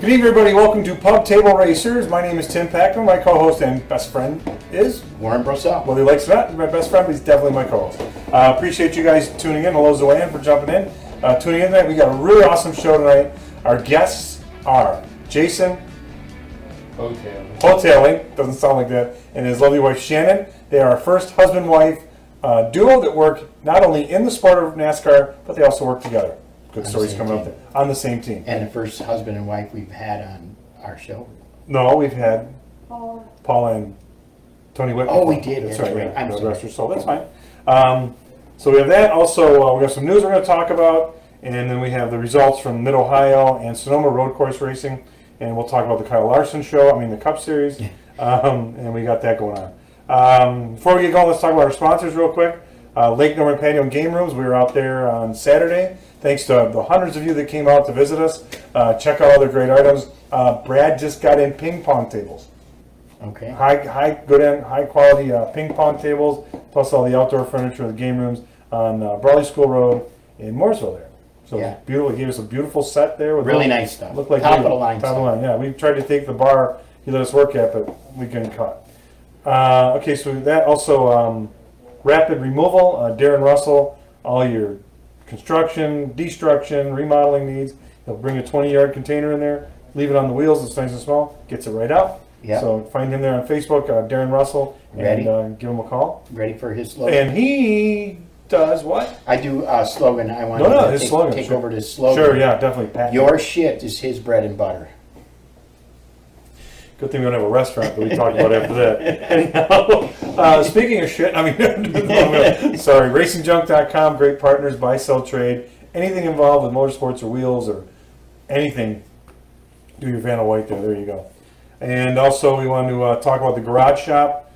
Good evening, everybody. Welcome to Pub Table Racers. My name is Tim Packman. My co-host and best friend is Warren Brosell. Whether he likes it or not, he's my best friend, but he's definitely my co-host. Appreciate you guys tuning in. Hello, Zoanne, for jumping in. Tuning in tonight. We got a really awesome show tonight. Our guests are Jason Houtaling, doesn't sound like that, and his lovely wife Shannon. They are our first husband-wife duo that work not only in the sport of NASCAR, but they also work together. Good stories coming up there on the same team. And the first husband and wife we've had on our show. No, we've had Paul and Tony Whitman. Oh, we did. That's right. Right. I'm sorry. So that's fine. So we have that. Also, we have some news we're going to talk about, and then we have the results from Mid-Ohio and Sonoma Road Course Racing, and we'll talk about the Kyle Larson show. I mean the Cup Series, and we got that going on. Before we get going, let's talk about our sponsors real quick. Lake Norman Patio and Game Rooms. We were out there on Saturday. Thanks to the hundreds of you that came out to visit us. Check out all the great items. Brad just got in ping pong tables. Okay. High quality ping pong tables, plus all the outdoor furniture, the game rooms on Brawley School Road in Mooresville there. So yeah. Beautiful. He gave us a beautiful set there. With really nice stuff. Looked like top of the line. Top of the line. Yeah, we tried to take the bar he let us work at, but we couldn't cut. Okay, so that also rapid removal. Darren Russell, all your construction, destruction, remodeling needs. He'll bring a 20-yard container in there, leave it on the wheels. It's nice and small. Gets it right out. Yeah. So find him there on Facebook, Darren Russell, and give him a call. Ready for his slogan. And he does what? I do a slogan. I want to take over this slogan. Sure, yeah, definitely. Pat. Your shit is his bread and butter. Good thing we don't have a restaurant that we talk about after that. Anyhow, speaking of shit, I mean, sorry, racingjunk.com, great partners, buy, sell, trade. Anything involved with motorsports or wheels or anything, do your Vanna White there. There you go. And also, we want to talk about the Garage Shop.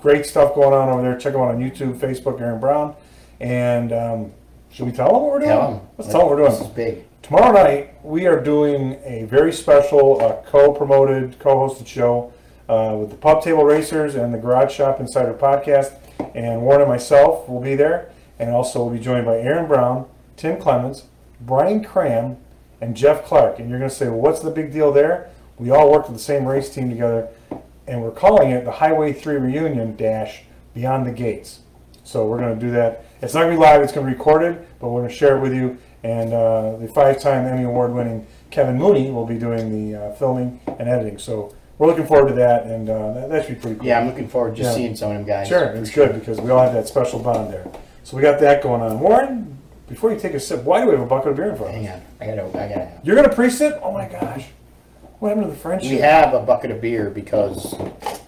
Great stuff going on over there. Check them out on YouTube, Facebook, Aaron Brown. And should we tell them what we're doing? Tell them. Let's tell them what we're doing. This is big. Tomorrow night, we are doing a very special co-promoted, co-hosted show with the Pub Table Racers and the Garage Shop Insider Podcast. And Warren and myself will be there. And also we'll be joined by Aaron Brown, Tim Clemens, Brian Cram, and Jeff Clark. And you're going to say, well, what's the big deal there? We all worked with the same race team together. And we're calling it the Highway 3 Reunion Dash Beyond the Gates. So we're going to do that. It's not going to be live. It's going to be recorded. But we're going to share it with you. And the 5-time Emmy Award-winning Kevin Mooney will be doing the filming and editing. So we're looking forward to that, and that should be pretty cool. Yeah, I'm looking forward to seeing some of them guys. Sure, it's good because we all have that special bond there. So we got that going on. Warren, before you take a sip, why do we have a bucket of beer in front of us? Hang on, I gotta. You're gonna pre-sip? Oh my gosh! What happened to the friendship? We have a bucket of beer because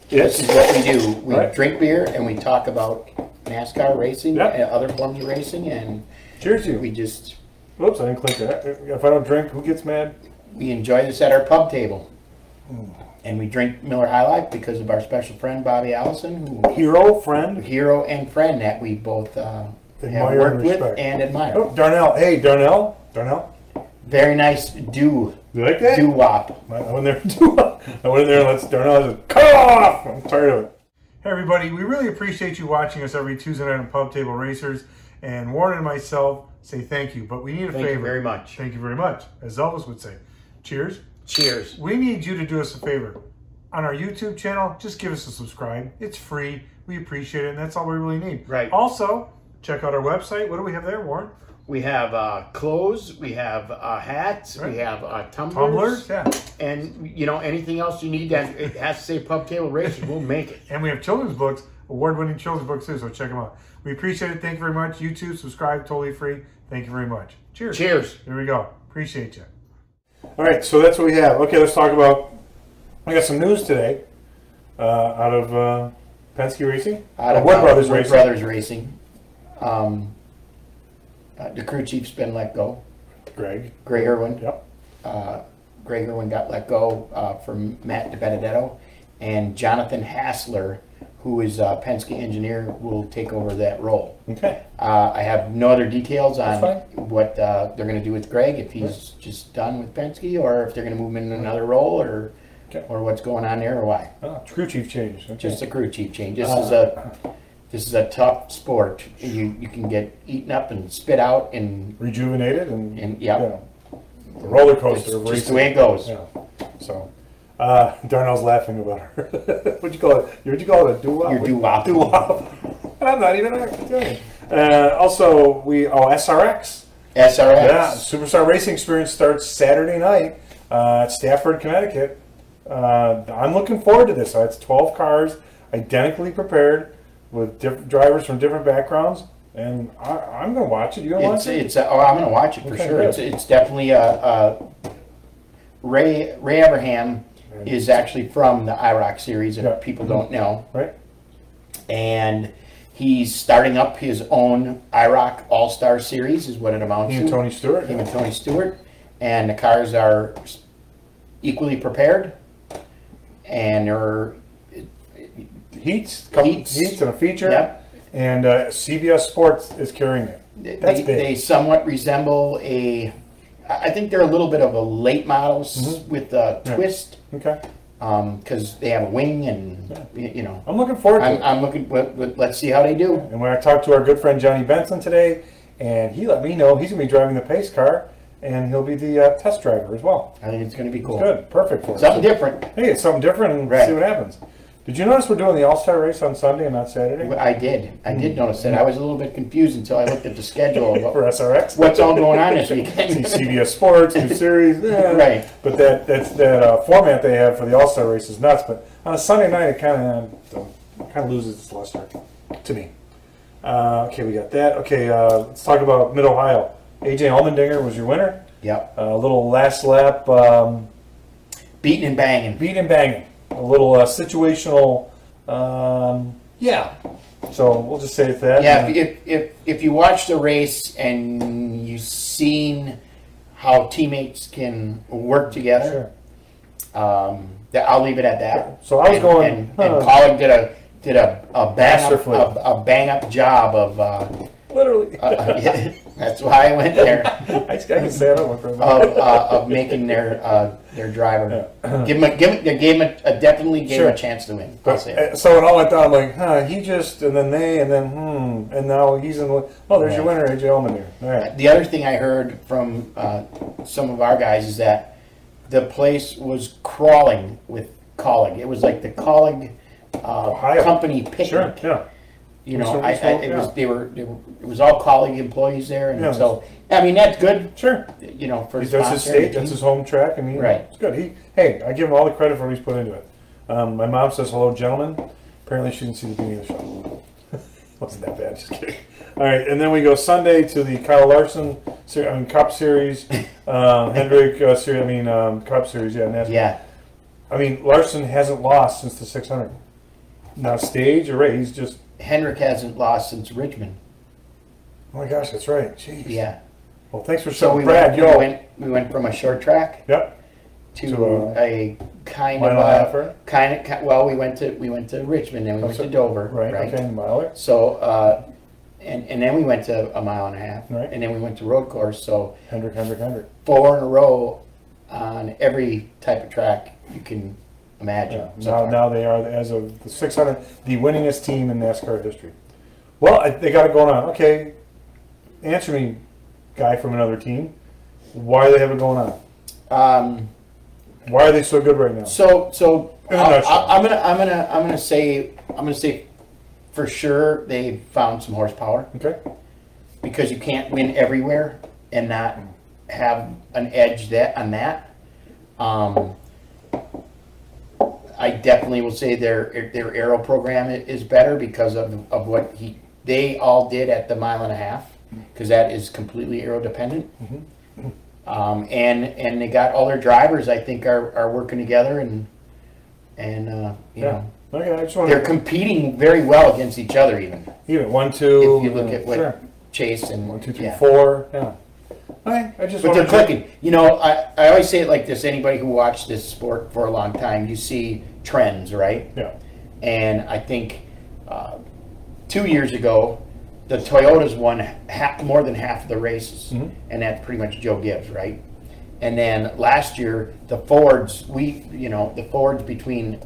this is what we do. We drink beer and we talk about NASCAR racing and other forms of racing, and cheers to you. We just. Whoops, I didn't click that. If I don't drink, who gets mad? We enjoy this at our pub table. And we drink Miller High Life because of our special friend, Bobby Allison. Hero and friend that we both have admire worked and with respect. and admire. Oh, Darnell. Hey, Darnell. Darnell. Very nice do. You like that? Do-wop. I went there and let Darnell just cut off. I'm tired of it. Hey, everybody. We really appreciate you watching us every Tuesday night on Pub Table Racers. And Warren and myself say thank you, but we need a favor. Thank you very much. Thank you very much. As Elvis would say. Cheers. Cheers. We need you to do us a favor. On our YouTube channel, just give us a subscribe. It's free. We appreciate it, and that's all we really need. Right. Also, check out our website. What do we have there, Warren? We have clothes, we have hats, we have tumblers, yeah. And, you know, anything else you need that it has to say Pub Table Racers, we'll make it. And we have children's books, award-winning children's books too, so check them out. We appreciate it. Thank you very much. YouTube, subscribe, totally free. Thank you very much. Cheers. Cheers. Here we go. Appreciate you. All right, so that's what we have. Okay, let's talk about, I got some news today out of Penske Racing. Out of Wood Brothers Racing. The crew chief's been let go. Greg Irwin. Yep. Greg Irwin got let go from Matt DiBenedetto. And Jonathan Hassler, who is a Penske engineer, will take over that role. Okay. I have no other details on what they're going to do with Greg, if he's just done with Penske, or if they're going to move him in another role, or what's going on there, or why. Oh, crew chief change. Okay. Just a crew chief change. This is a tough sport. You can get eaten up and spit out and rejuvenated and yeah. the roller coaster of Just racing. the way it goes. Yeah. So, Darnell's laughing about her. What'd you call it? What'd you call it? A doo-wop? Your doo-wop. Doo-wop. I'm not even Italian. Also, SRX. SRX. Yeah, Superstar Racing Experience starts Saturday night at Stafford, Connecticut. I'm looking forward to this. It's 12 cars, identically prepared, with different drivers from different backgrounds, and I'm going to watch it. You going to watch it? I'm going to watch it for sure. It's definitely Ray Abraham is actually from the IROC series, and people don't know. Right. And he's starting up his own IROC All-Star Series, is what it amounts to. Him and Tony Stewart. Him and Tony Stewart. And the cars are equally prepared, and they're heats and a feature. Yep. And CBS Sports is carrying it. That's big. They somewhat resemble I think they're a little bit of a late models with a twist. Okay. Because they have a wing and, I'm looking forward to it. I'm looking, let's see how they do. And when I talked to our good friend Johnny Benson today, and he let me know he's going to be driving the pace car, and he'll be the test driver as well. I think it's going to be cool. Good. Perfect for something different. Hey, it's something different, and see what happens. Did you notice we're doing the All-Star race on Sunday and not Saturday? I did. I did notice that. I was a little bit confused until I looked at the schedule for SRX. What's all going on this weekend? CBS Sports, new series. Right. But that format they have for the All-Star race is nuts. But on a Sunday night, it kind of loses its luster to me. Okay, we got that. Okay, let's talk about Mid-Ohio. AJ Allmendinger was your winner. Yep. A little last lap. Beating and banging. Beating and banging. A little situational, yeah. So we'll just say it's that. Yeah, if you watch the race and you've seen how teammates can work together, I'll leave it at that. So I was going, and Colin did a bang up job of literally. That's why I went there. I can say I don't work for of making their driver. Yeah. Definitely gave him a chance to win. But, so it all went down like, he just, and then they, and then and now he's in. Oh, there's your winner, AJ Allmendinger. All right. The other thing I heard from some of our guys is that the place was crawling with colleague. It was like the colleague company picnic. Sure. Yeah. You know, it was all colleague employees there, and so I mean that's good. Sure. You know, for that's his state, that's his home track. I mean, it's good. I give him all the credit for what he's put into it. My mom says hello, gentlemen. Apparently, she didn't see the beginning of the show. Wasn't that bad? Just kidding. All right, and then we go Sunday to the Kyle Larson Cup Series, Hendrick Series. Cup Series. Yeah, NASCAR. Yeah. I mean, Larson hasn't lost since the 600. Not stage or race. He's just. Hendrick hasn't lost since Richmond. Oh my gosh, that's right. Jeez. Yeah. Well, thanks for showing. Brad, we went from a short track. Yep. To a kind mile of well, we went to Richmond, then we went to Dover. Right. Okay, miler. So and then we went to a mile and a half. Right. And then we went to road course. So Hendrick. 4 in a row on every type of track you can imagine. Yeah. Now they are, as of the 600, the winningest team in NASCAR history. Well, they got it going on. Okay, answer me, guy from another team. Why do they have it going on? Why are they so good right now? So I'm gonna say for sure they found some horsepower. Okay. Because you can't win everywhere and not have an edge on that. I definitely will say their aero program is better because of what they all did at the mile and a half, because that is completely aero dependent. Mm-hmm. And they got all their drivers, I think, are working together and you know, okay, they're competing very well against each other even 1, 2. If you look at what Chase and 1, 2, 3, 4. Yeah. But they're clicking. You know, I always say it like this. Anybody who watched this sport for a long time, you see trends, right? Yeah. And I think 2 years ago, the Toyotas won more than half of the races, and that's pretty much Joe Gibbs, right? And then last year, the Fords, the Fords between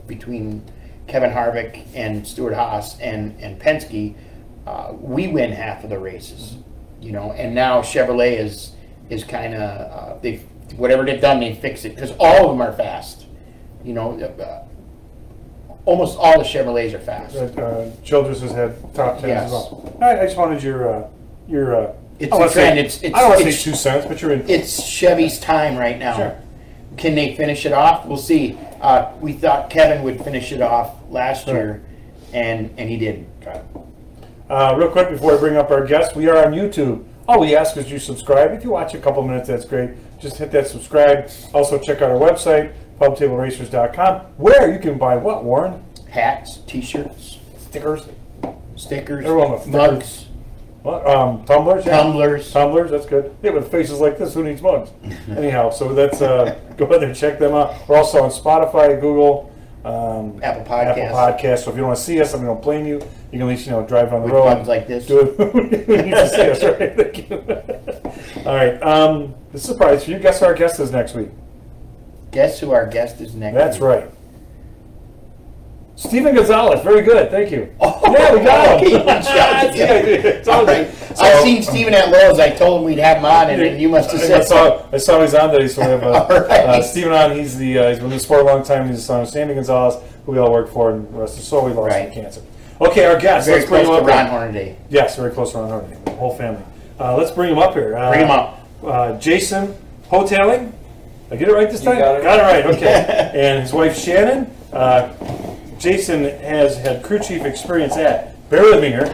Kevin Harvick and Stuart Haas and Penske, we win half of the races, you know. And now Chevrolet is kind of they've whatever they've done, they fix it because all of them are fast. You know, almost all the Chevrolets are fast. Childress has had top 10s as well. I just wanted your it's a trend. I don't want to say 2 cents, but you're in. It's Chevy's time right now. Sure. Can they finish it off? We'll see. We thought Kevin would finish it off last year, and he did. Real quick before I bring up our guest, we are on YouTube. All we ask is you subscribe. If you watch a couple minutes, that's great. Just hit that subscribe. Also check out our website, pubtableracers.com, where you can buy what, Warren? Hats, T-shirts, Stickers, Everyone with mugs. What? Tumblers? Yeah. Tumblers, that's good. Yeah, with faces like this, who needs mugs? Anyhow, so that's go ahead and check them out. We're also on Spotify, Google, Apple Podcasts. So if you don't want to see us, I don't blame you. You can at least drive on the with road. Mugs like this. Do it. You need to see us, right? Thank you. All right. The surprise for you. Guess who our guest is next week? Guess who our guest is next That's week? right. Stephen Gonzalez, very good, thank you. Oh, yeah, we got him. It's all right. I've seen Stephen at Lowe's. I told him we'd have him on, and then you must have said so. I saw he's on today, so we have right. Stephen on. He's been in the sport a long time. He's the son of Sammy Gonzalez, who we all work for, and the rest of his soul we lost to cancer. Okay, our guest. Very let's bring close him to up Ron Hornaday. Yes, very close to Ron Hornaday. The whole family. Let's bring him up here. Bring him up. Jason Houtaling. Did I get it right this time? Got it right, okay. And his wife Shannon. Jason has had crew chief experience at, bear with me here.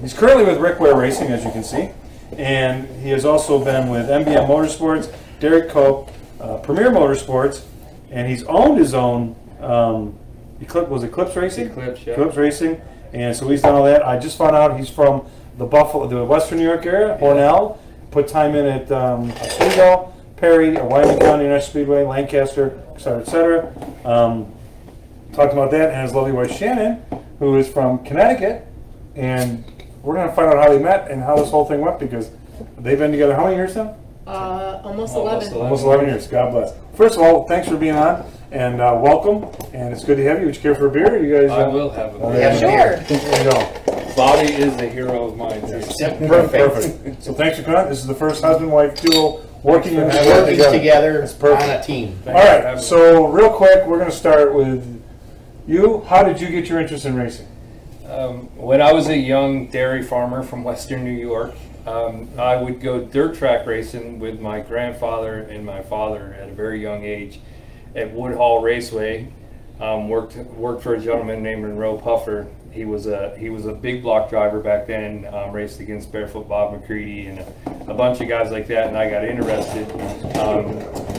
He's currently with Ware Racing, as you can see. And he has also been with MBM Motorsports, Derek Cope, Premier Motorsports, and he's owned his own Eclipse Racing? Eclipse, yeah. Eclipse Racing. And so he's done all that. I just found out he's from the Western New York area, Hornell. Put time in at Oswego, Perry, Wyoming County National Speedway, Lancaster, et cetera, et cetera. Talked about that, and his lovely wife Shannon, who is from Connecticut, and we're going to find out how they met and how this whole thing went, because they've been together how many years now? Almost 11. Almost 11 years. God bless. First of all, thanks for being on, and welcome, and it's good to have you. Would you care for a beer? You guys? I will have a beer. Yeah, Sure. There you go. Bobby is the hero of mine. Perfect. So thanks for coming. This is the first husband-wife duo working together perfect. on a team. All right. So real quick, we're going to start with you. How did you get your interest in racing? When I was a young dairy farmer from Western New York, I would go dirt track racing with my grandfather and my father at a very young age at Woodhall Raceway. Worked for a gentleman named Monroe Puffer. He was a big block driver back then. Raced against Barefoot Bob McCready and a bunch of guys like that, and I got interested.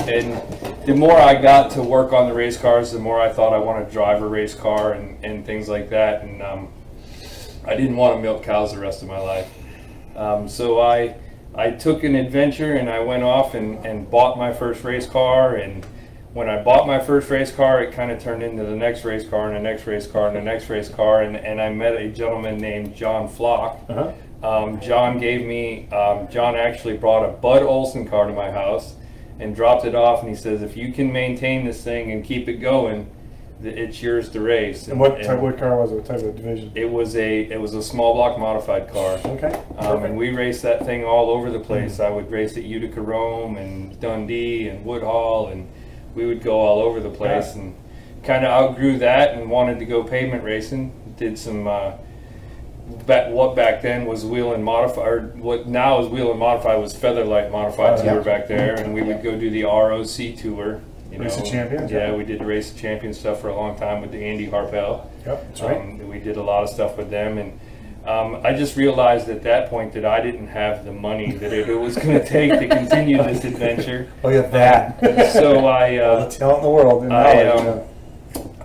And the more I got to work on the race cars, the more I thought I wanted to drive a race car and things like that. And I didn't want to milk cows the rest of my life. So I took an adventure, and I went off and bought my first race car. And when I bought my first race car, it kind of turned into the next race car and the next race car and the next race car. And I met a gentleman named John Flock. John actually brought a Bud Olson car to my house and dropped it off, and he says, if you can maintain this thing and keep it going, it's yours to race. And what car was it? What type of division? It was a small block modified car. Okay. And we raced that thing all over the place. I would race at Utica Rome and Dundee and Woodhall, and we would go all over the place, and kind of outgrew that and wanted to go pavement racing. Did some what back then was wheel and modify, or what now is wheel and modify was Featherlight modified tour back there, and we would go do the ROC tour. Race of Champions. Yeah, we did the Race of Champions stuff for a long time with the Andy Harpel. Yep, that's right. We did a lot of stuff with them, and I just realized at that point that I didn't have the money that it was going to take to continue this adventure. Oh yeah, that. So I all the talent in the world.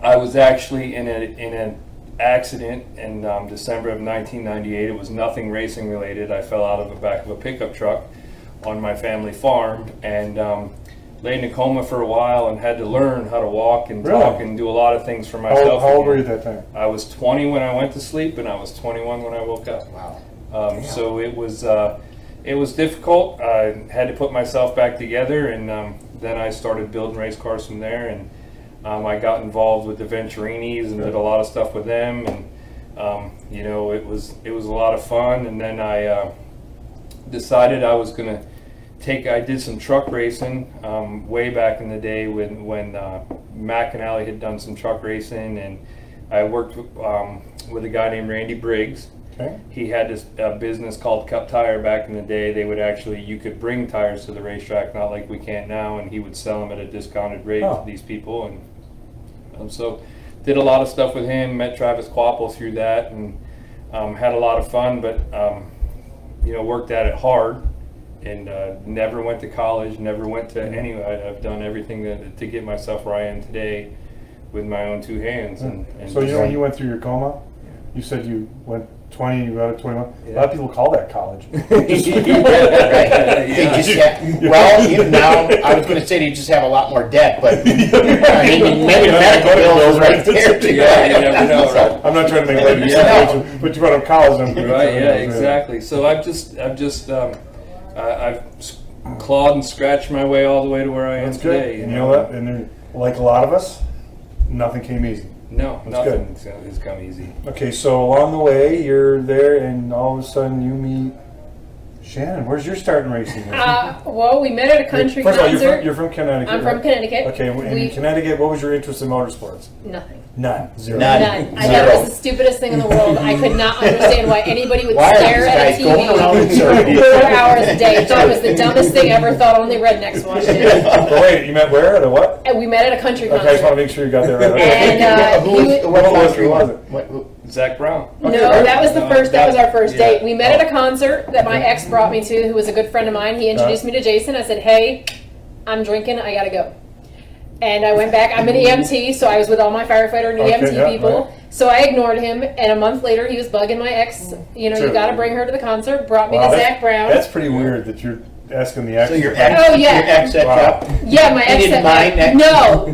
I was actually in an accident in December of 1998. It was nothing racing related. I fell out of the back of a pickup truck on my family farm, and lay in a coma for a while and had to learn how to walk and talk and do a lot of things for myself. How old were you at that time? I was 20 when I went to sleep, and I was 21 when I woke up. Wow. So it was difficult. I had to put myself back together, and then I started building race cars from there, and I got involved with the Venturinis and did a lot of stuff with them, and it was a lot of fun. And then I decided I was going to I did some truck racing way back in the day when Mac and Allie had done some truck racing, and I worked with a guy named Randy Briggs. Okay. He had this business called Cup Tire back in the day. They would actually, you could bring tires to the racetrack, not like we can't now, and he would sell them at a discounted rate to these people. And so did a lot of stuff with him, met Travis Quapple through that, and had a lot of fun, but you know, worked at it hard, and never went to college, never went to any. I've done everything to get myself where I am today with my own two hands. And so you know, when you went through your coma, you said you went 20, you got a 21. Yeah. A lot of people call that college. Well, you now, I was going to say you just have a lot more debt, but I mean, maybe the medical bills right there. Yeah, you never know, right? I'm not trying to make light of your but you brought up college. Right, yeah, exactly. So I've clawed and scratched my way all the way to where I am today. You know that? And like a lot of us, nothing came easy. No, nothing has come easy. Okay, so along the way, you're there, and all of a sudden you meet Shannon. Where's your starting racing? Well, we met at a country concert. First of all, concert. you're from Connecticut. I'm from Connecticut. Okay, and in Connecticut, what was your interest in motorsports? Nothing. None. Zero. None. I thought it was the stupidest thing in the world. I could not understand why anybody would stare at a TV for 4 hours a day. I thought it was the dumbest thing ever. Thought only rednecks watched it. But wait, you met where? At a what? And we met at a country concert. Okay, I just want to make sure you got that right. And what country was it? Zach Brown. No, that was the first. That was our first date. We met at a concert that my ex brought me to, who was a good friend of mine. He introduced me to Jason. I said, "Hey, I'm drinking. I gotta go." And I went back. I'm an EMT, so I was with all my firefighter and EMT people. Right. So I ignored him, and a month later, he was bugging my ex. You know, you got to bring her to the concert. Brought me to Zach Brown. That's pretty weird that you're asking the ex. So your ex? Oh yeah. Your ex set up? Yeah, my ex. He didn't mind? No,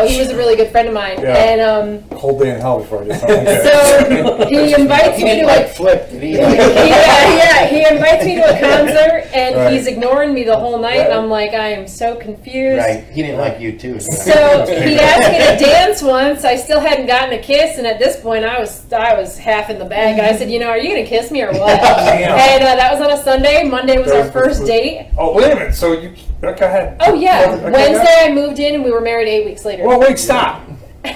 he was a really good friend of mine. Yeah. And whole day in hell before I get something. So he invites me to flip. Did he? He invites me to a concert, and he's ignoring me the whole night. And I'm like, I am so confused. Right. He didn't like you too. So he asked me to dance once. I still hadn't gotten a kiss, and at this point, I was half in the bag. And I said, you know, are you gonna kiss me or what? And that was on a Sunday. Monday was our first date. Oh, wait a minute. So you go ahead. Oh yeah. Okay, Wednesday I moved in, and we were married 8 weeks later. Well, wait, stop. All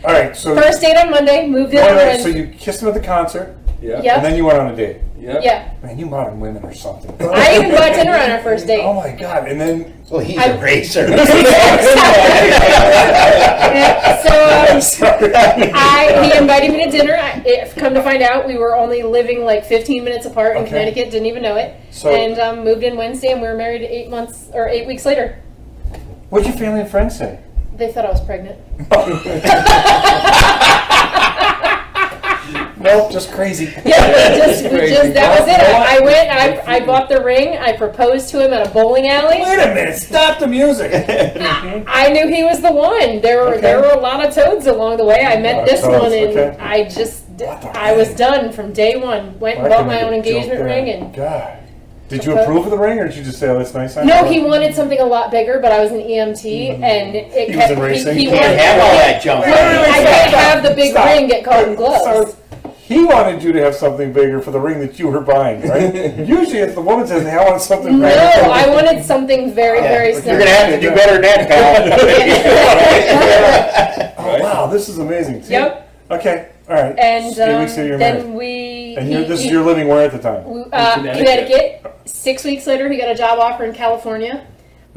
right. So first date on Monday, moved in on Wednesday. So you kissed him at the concert. Yeah. Yep. And then you went on a date. Yep. Yeah. Man, you modern women or something. I even bought dinner on our first date. Oh my God! And then well, he's a racer. He invited me to dinner. Come to find out, we were only living like 15 minutes apart in Connecticut. Didn't even know it. So, and moved in Wednesday, and we were married 8 weeks later. What did your family and friends say? They thought I was pregnant. Nope, just crazy. Yeah, that was it. I bought the ring. I proposed to him at a bowling alley. Wait a minute! Stop the music. I knew he was the one. There were a lot of toads along the way. I met this one, and I was done from day one. Went and bought my own engagement ring, and God. Did you approve of the ring, or did you just say, "Oh, that's nice"? No, he wanted something a lot bigger, but I was an EMT, and it was in racing. He can't have all that junk. I can't have the big ring get caught in gloves. So he wanted you to have something bigger for the ring that you were buying, right? Usually, if the woman says, "Hey, I want something bigger," no, I wanted something very, very simple. You're gonna have to do better than that, pal. Oh wow, this is amazing. See? Yep. Okay. All right. And then you're living where at the time? Connecticut. 6 weeks later, he got a job offer in California.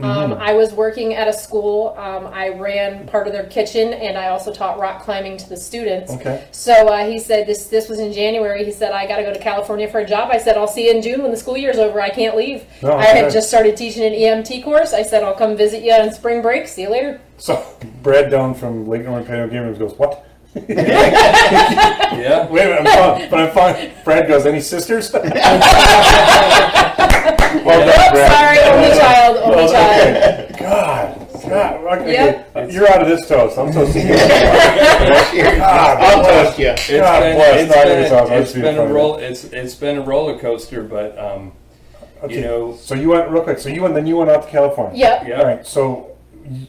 I was working at a school. I ran part of their kitchen, and I also taught rock climbing to the students. Okay. So he said, this was in January. He said, I got to go to California for a job. I said, I'll see you in June when the school year's over. I can't leave. No, I had just started teaching an EMT course. I said, I'll come visit you on spring break. See you later. So Brad down from Lake Norman Patio Gamers goes, what? Yeah. Wait a minute, I'm fine. Brad goes, any sisters? Well done, Brad. Sorry, only child. Okay. God. Okay. Yep. You're out of this toast. I'm toasting you. I'll toast you. It's been a roller coaster, but you know. So you went real quick. Then you went out to California. Yep. Yeah. All right. So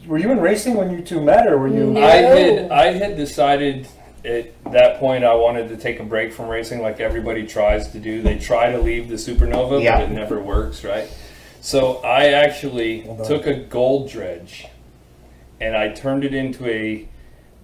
were you in racing when you two met, or were you? No. I had decided at that point I wanted to take a break from racing, like everybody tries to do. They try to leave the supernova, but it never works, right? So I actually Well done. took a gold dredge and I turned it into a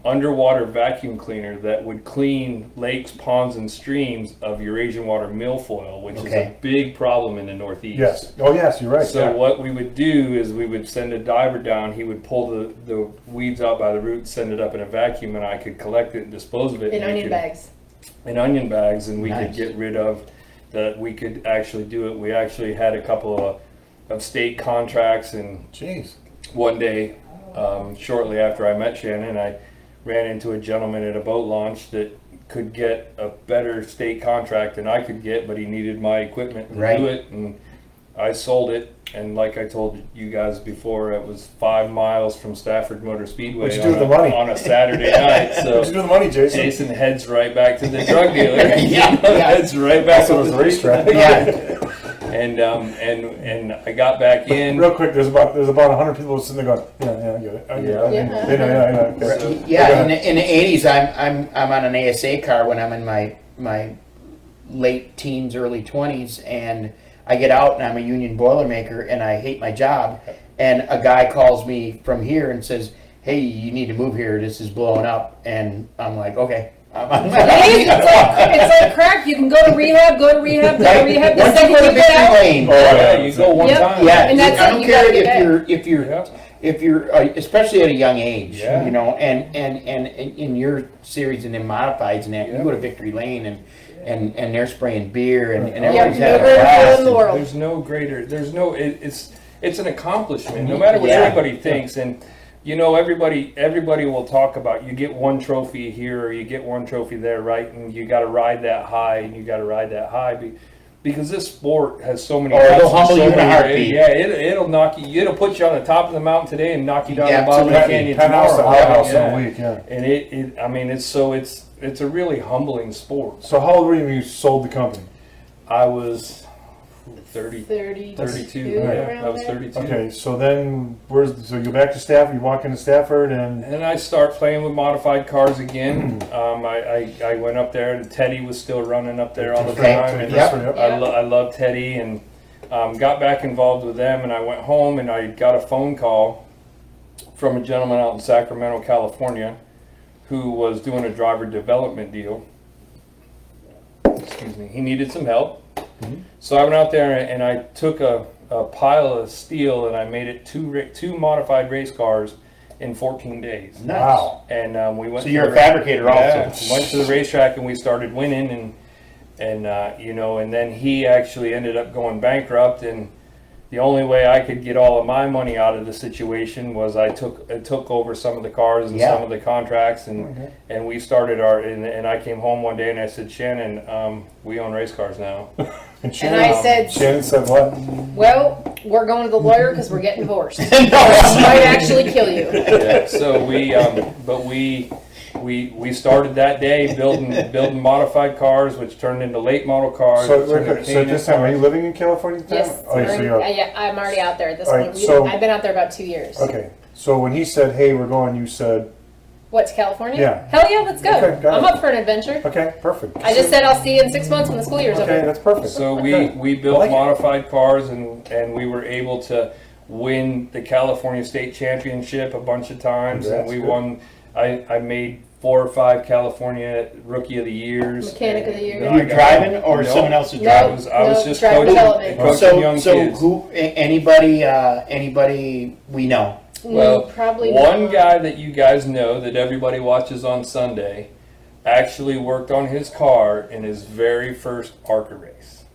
underwater vacuum cleaner that would clean lakes, ponds, and streams of Eurasian water milfoil, which is a big problem in the Northeast. Yes. Oh, yes, you're right. So what we would do is we would send a diver down. He would pull the weeds out by the roots, send it up in a vacuum, and I could collect it and dispose of it. In onion bags. In onion bags, and we could get rid of that. We could actually do it. We actually had a couple of state contracts, and one day, shortly after I met Shannon, I ran into a gentleman at a boat launch that could get a better state contract than I could get, but he needed my equipment to do it, and I sold it. And like I told you guys before, it was 5 miles from Stafford Motor Speedway on a Saturday night. So what'd you do with the money, Jason? Jason heads right back to the drug dealer. Heads right back to the racetrack. And I got back in. Real quick, there's about 100 people sitting there going, I get it. I get it. In the 80s, I'm on an ASA car when I'm in my late teens, early 20s, and I get out and I'm a union Boilermaker and I hate my job, and a guy calls me from here and says, hey, you need to move here, this is blowing up, and I'm like, okay. It's like crack. You can go to rehab, go to rehab, go to rehab. The second you get out, you go one time. And that's I don't care if you're especially at a young age, you know, and in your series and in modifieds and that, you go to Victory Lane and they're spraying beer and everybody's having a blast. There's no greater. It's an accomplishment, no matter what anybody thinks. And you know, everybody will talk about, you get one trophy here or you get one trophy there, right? And you got to ride that high, and you got to ride that high because this sport has so many. It'll humble you in a heartbeat. Yeah, it'll knock you. It'll put you on the top of the mountain today and knock you down the bottom of the canyon tomorrow. And I mean, it's a really humbling sport. So how old were you when you sold the company? I was 32. Yeah, I was 32. Okay, so then so you go back to Stafford, you walk into Stafford, and I start playing with modified cars again. I went up there, and Teddy was still running up there all the time. And I love Teddy, and got back involved with them. And I went home, and I got a phone call from a gentleman out in Sacramento, California, who was doing a driver development deal. Excuse me. He needed some help. So I went out there and I took a pile of steel and I made it two modified race cars in 14 days. Nice. Wow. And we went. So you're a fabricator also. Yeah, went to the racetrack and we started winning, and you know, and then he actually ended up going bankrupt, and the only way I could get all of my money out of the situation was I took over some of the cars and some of the contracts, and we started and I came home one day and I said, Shannon, we own race cars now. Shannon said what? Well, we're going to the lawyer because we're getting divorced. It might actually kill you. Yeah, so we started that day building modified cars, which turned into late model cars. So this time, are you living in California at the time? Yes. Oh, I'm already out there at this point. I've been out there about 2 years. Okay. So when he said, hey, we're going, you said... What, to California? Yeah. Hell yeah, let's go. Okay, I'm up for an adventure. Okay, perfect. I just said I'll see you in 6 months when the school year's over. Okay, that's perfect. So we built modified cars, and we were able to win the California State Championship a bunch of times, and we won. I made 4 or 5 California Rookie of the Years. Mechanic of the Year. You're driving, or someone else is driving? I was just coaching young kids. Who? Anybody we know? Well, probably one guy that you guys know that everybody watches on Sunday actually worked on his car in his very first ARCA race.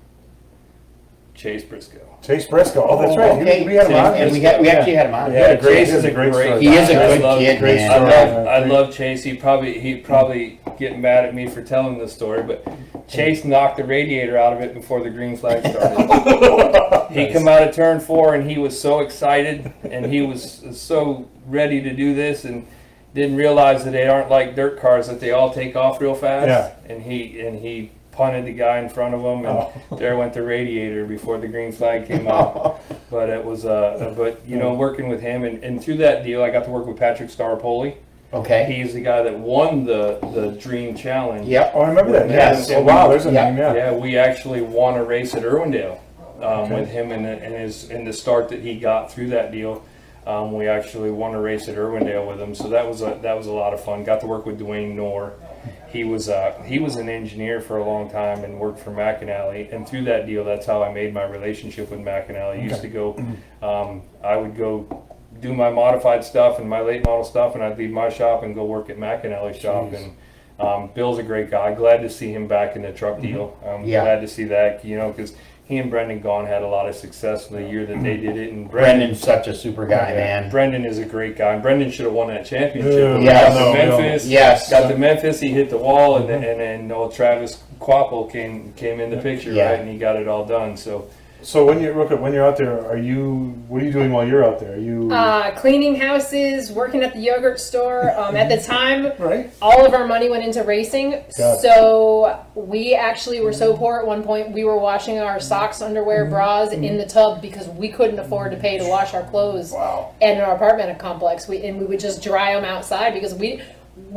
Chase Briscoe. Oh, that's right. Okay. We had him on. And we actually had him on. Yeah, Chase is a great story. He is a good kid, man. I love Chase. He'd probably get mad at me for telling this story, but Chase knocked the radiator out of it before the green flag started. He come out of turn 4 and he was so excited and he was so ready to do this, and didn't realize that they aren't like dirt cars, that they all take off real fast. Yeah. And he punted the guy in front of him, and there went the radiator before the green flag came out. But it was working with him, and through that deal I got to work with Patrick Staropoli. Okay. He's the guy that won the Dream Challenge. Yep. Oh, I remember that. Yes. Oh, wow, there's a name, Yeah, we actually won a race at Irwindale. with him in the start that he got through that deal. We actually won a race at Irwindale with him, so that was a lot of fun. Got to work with Dwayne Knorr. He was an engineer for a long time and worked for McAnally, and through that deal, that's how I made my relationship with McAnally. I used to go, I would go do my modified stuff and my late model stuff, and I'd leave my shop and go work at McAnally's shop. And Bill's a great guy. Glad to see him back in the truck deal. Glad to see that, because he and Brendan Gaughan had a lot of success the year that they did it. And Brendan's such a super guy, man. Brendan is a great guy. And Brendan should have won that championship. Memphis. Yes. Got to Memphis, he hit the wall, and then old Travis Quapple came in the picture, right? And he got it all done. So when you're out there, what are you doing while you're out there? Are you cleaning houses, working at the yogurt store? At the time, right? All of our money went into racing. So we actually were so poor at one point, we were washing our socks, underwear, bras in the tub because we couldn't afford to pay to wash our clothes in our apartment complex. We would just dry them outside because we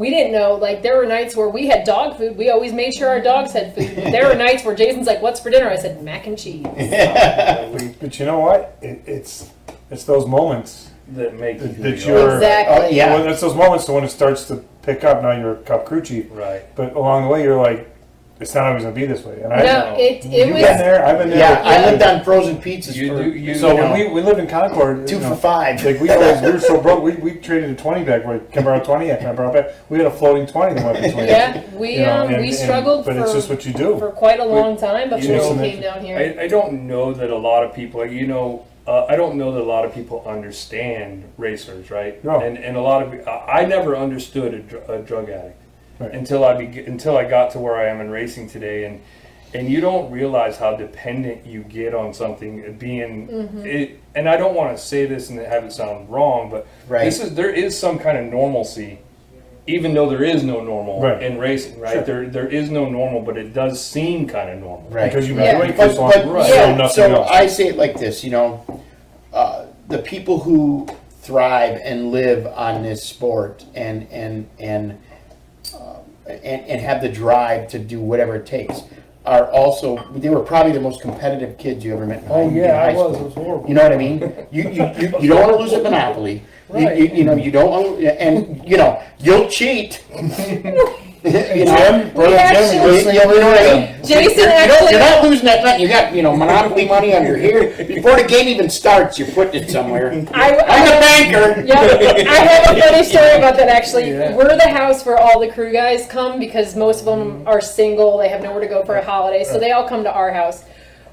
didn't know, like, there were nights where we had dog food. We always made sure our dogs had food. There were nights where Jason's like, what's for dinner? I said, mac and cheese. But you know what? It's those moments that make you exactly. It's those moments when it starts to pick up. Now you're a cup crew chief. Right. But along the way, you're like, it's not always going to be this way. And it was. Been there. I've been there. Yeah, I lived on frozen pizzas. When we lived in Concord, 2 for $5. Like we were so broke. We traded a 20 back. Where can borrow 20? I can borrow back. We had a floating 20 that went between. Yeah, we struggled. But it's just what you do for quite a long time before we came down here. I don't know that a lot of people, I don't know that a lot of people understand racers, right? No. And a lot of I never understood a drug addict. Right. Until I got to where I am in racing today, and you don't realize how dependent you get on something and I don't want to say this and have it sound wrong, but there is some kind of normalcy, even though there is no normal in racing, right? Sure. There is no normal, but it does seem kind of normal, right? Because you've been doing it for so long. So I say it like this, the people who thrive and live on this sport and have the drive to do whatever it takes they were probably the most competitive kids you ever met in high school. It was horrible. You know what I mean? You don't want to lose at Monopoly. Right. You don't want to, and you'll cheat. Jim, Jason you're not losing that night. You got Monopoly money under here. Before the game even starts, you're putting it somewhere. I'm a banker. Yeah, I have a funny story about that actually. Yeah. We're the house where all the crew guys come because most of them are single. They have nowhere to go for a holiday, so they all come to our house.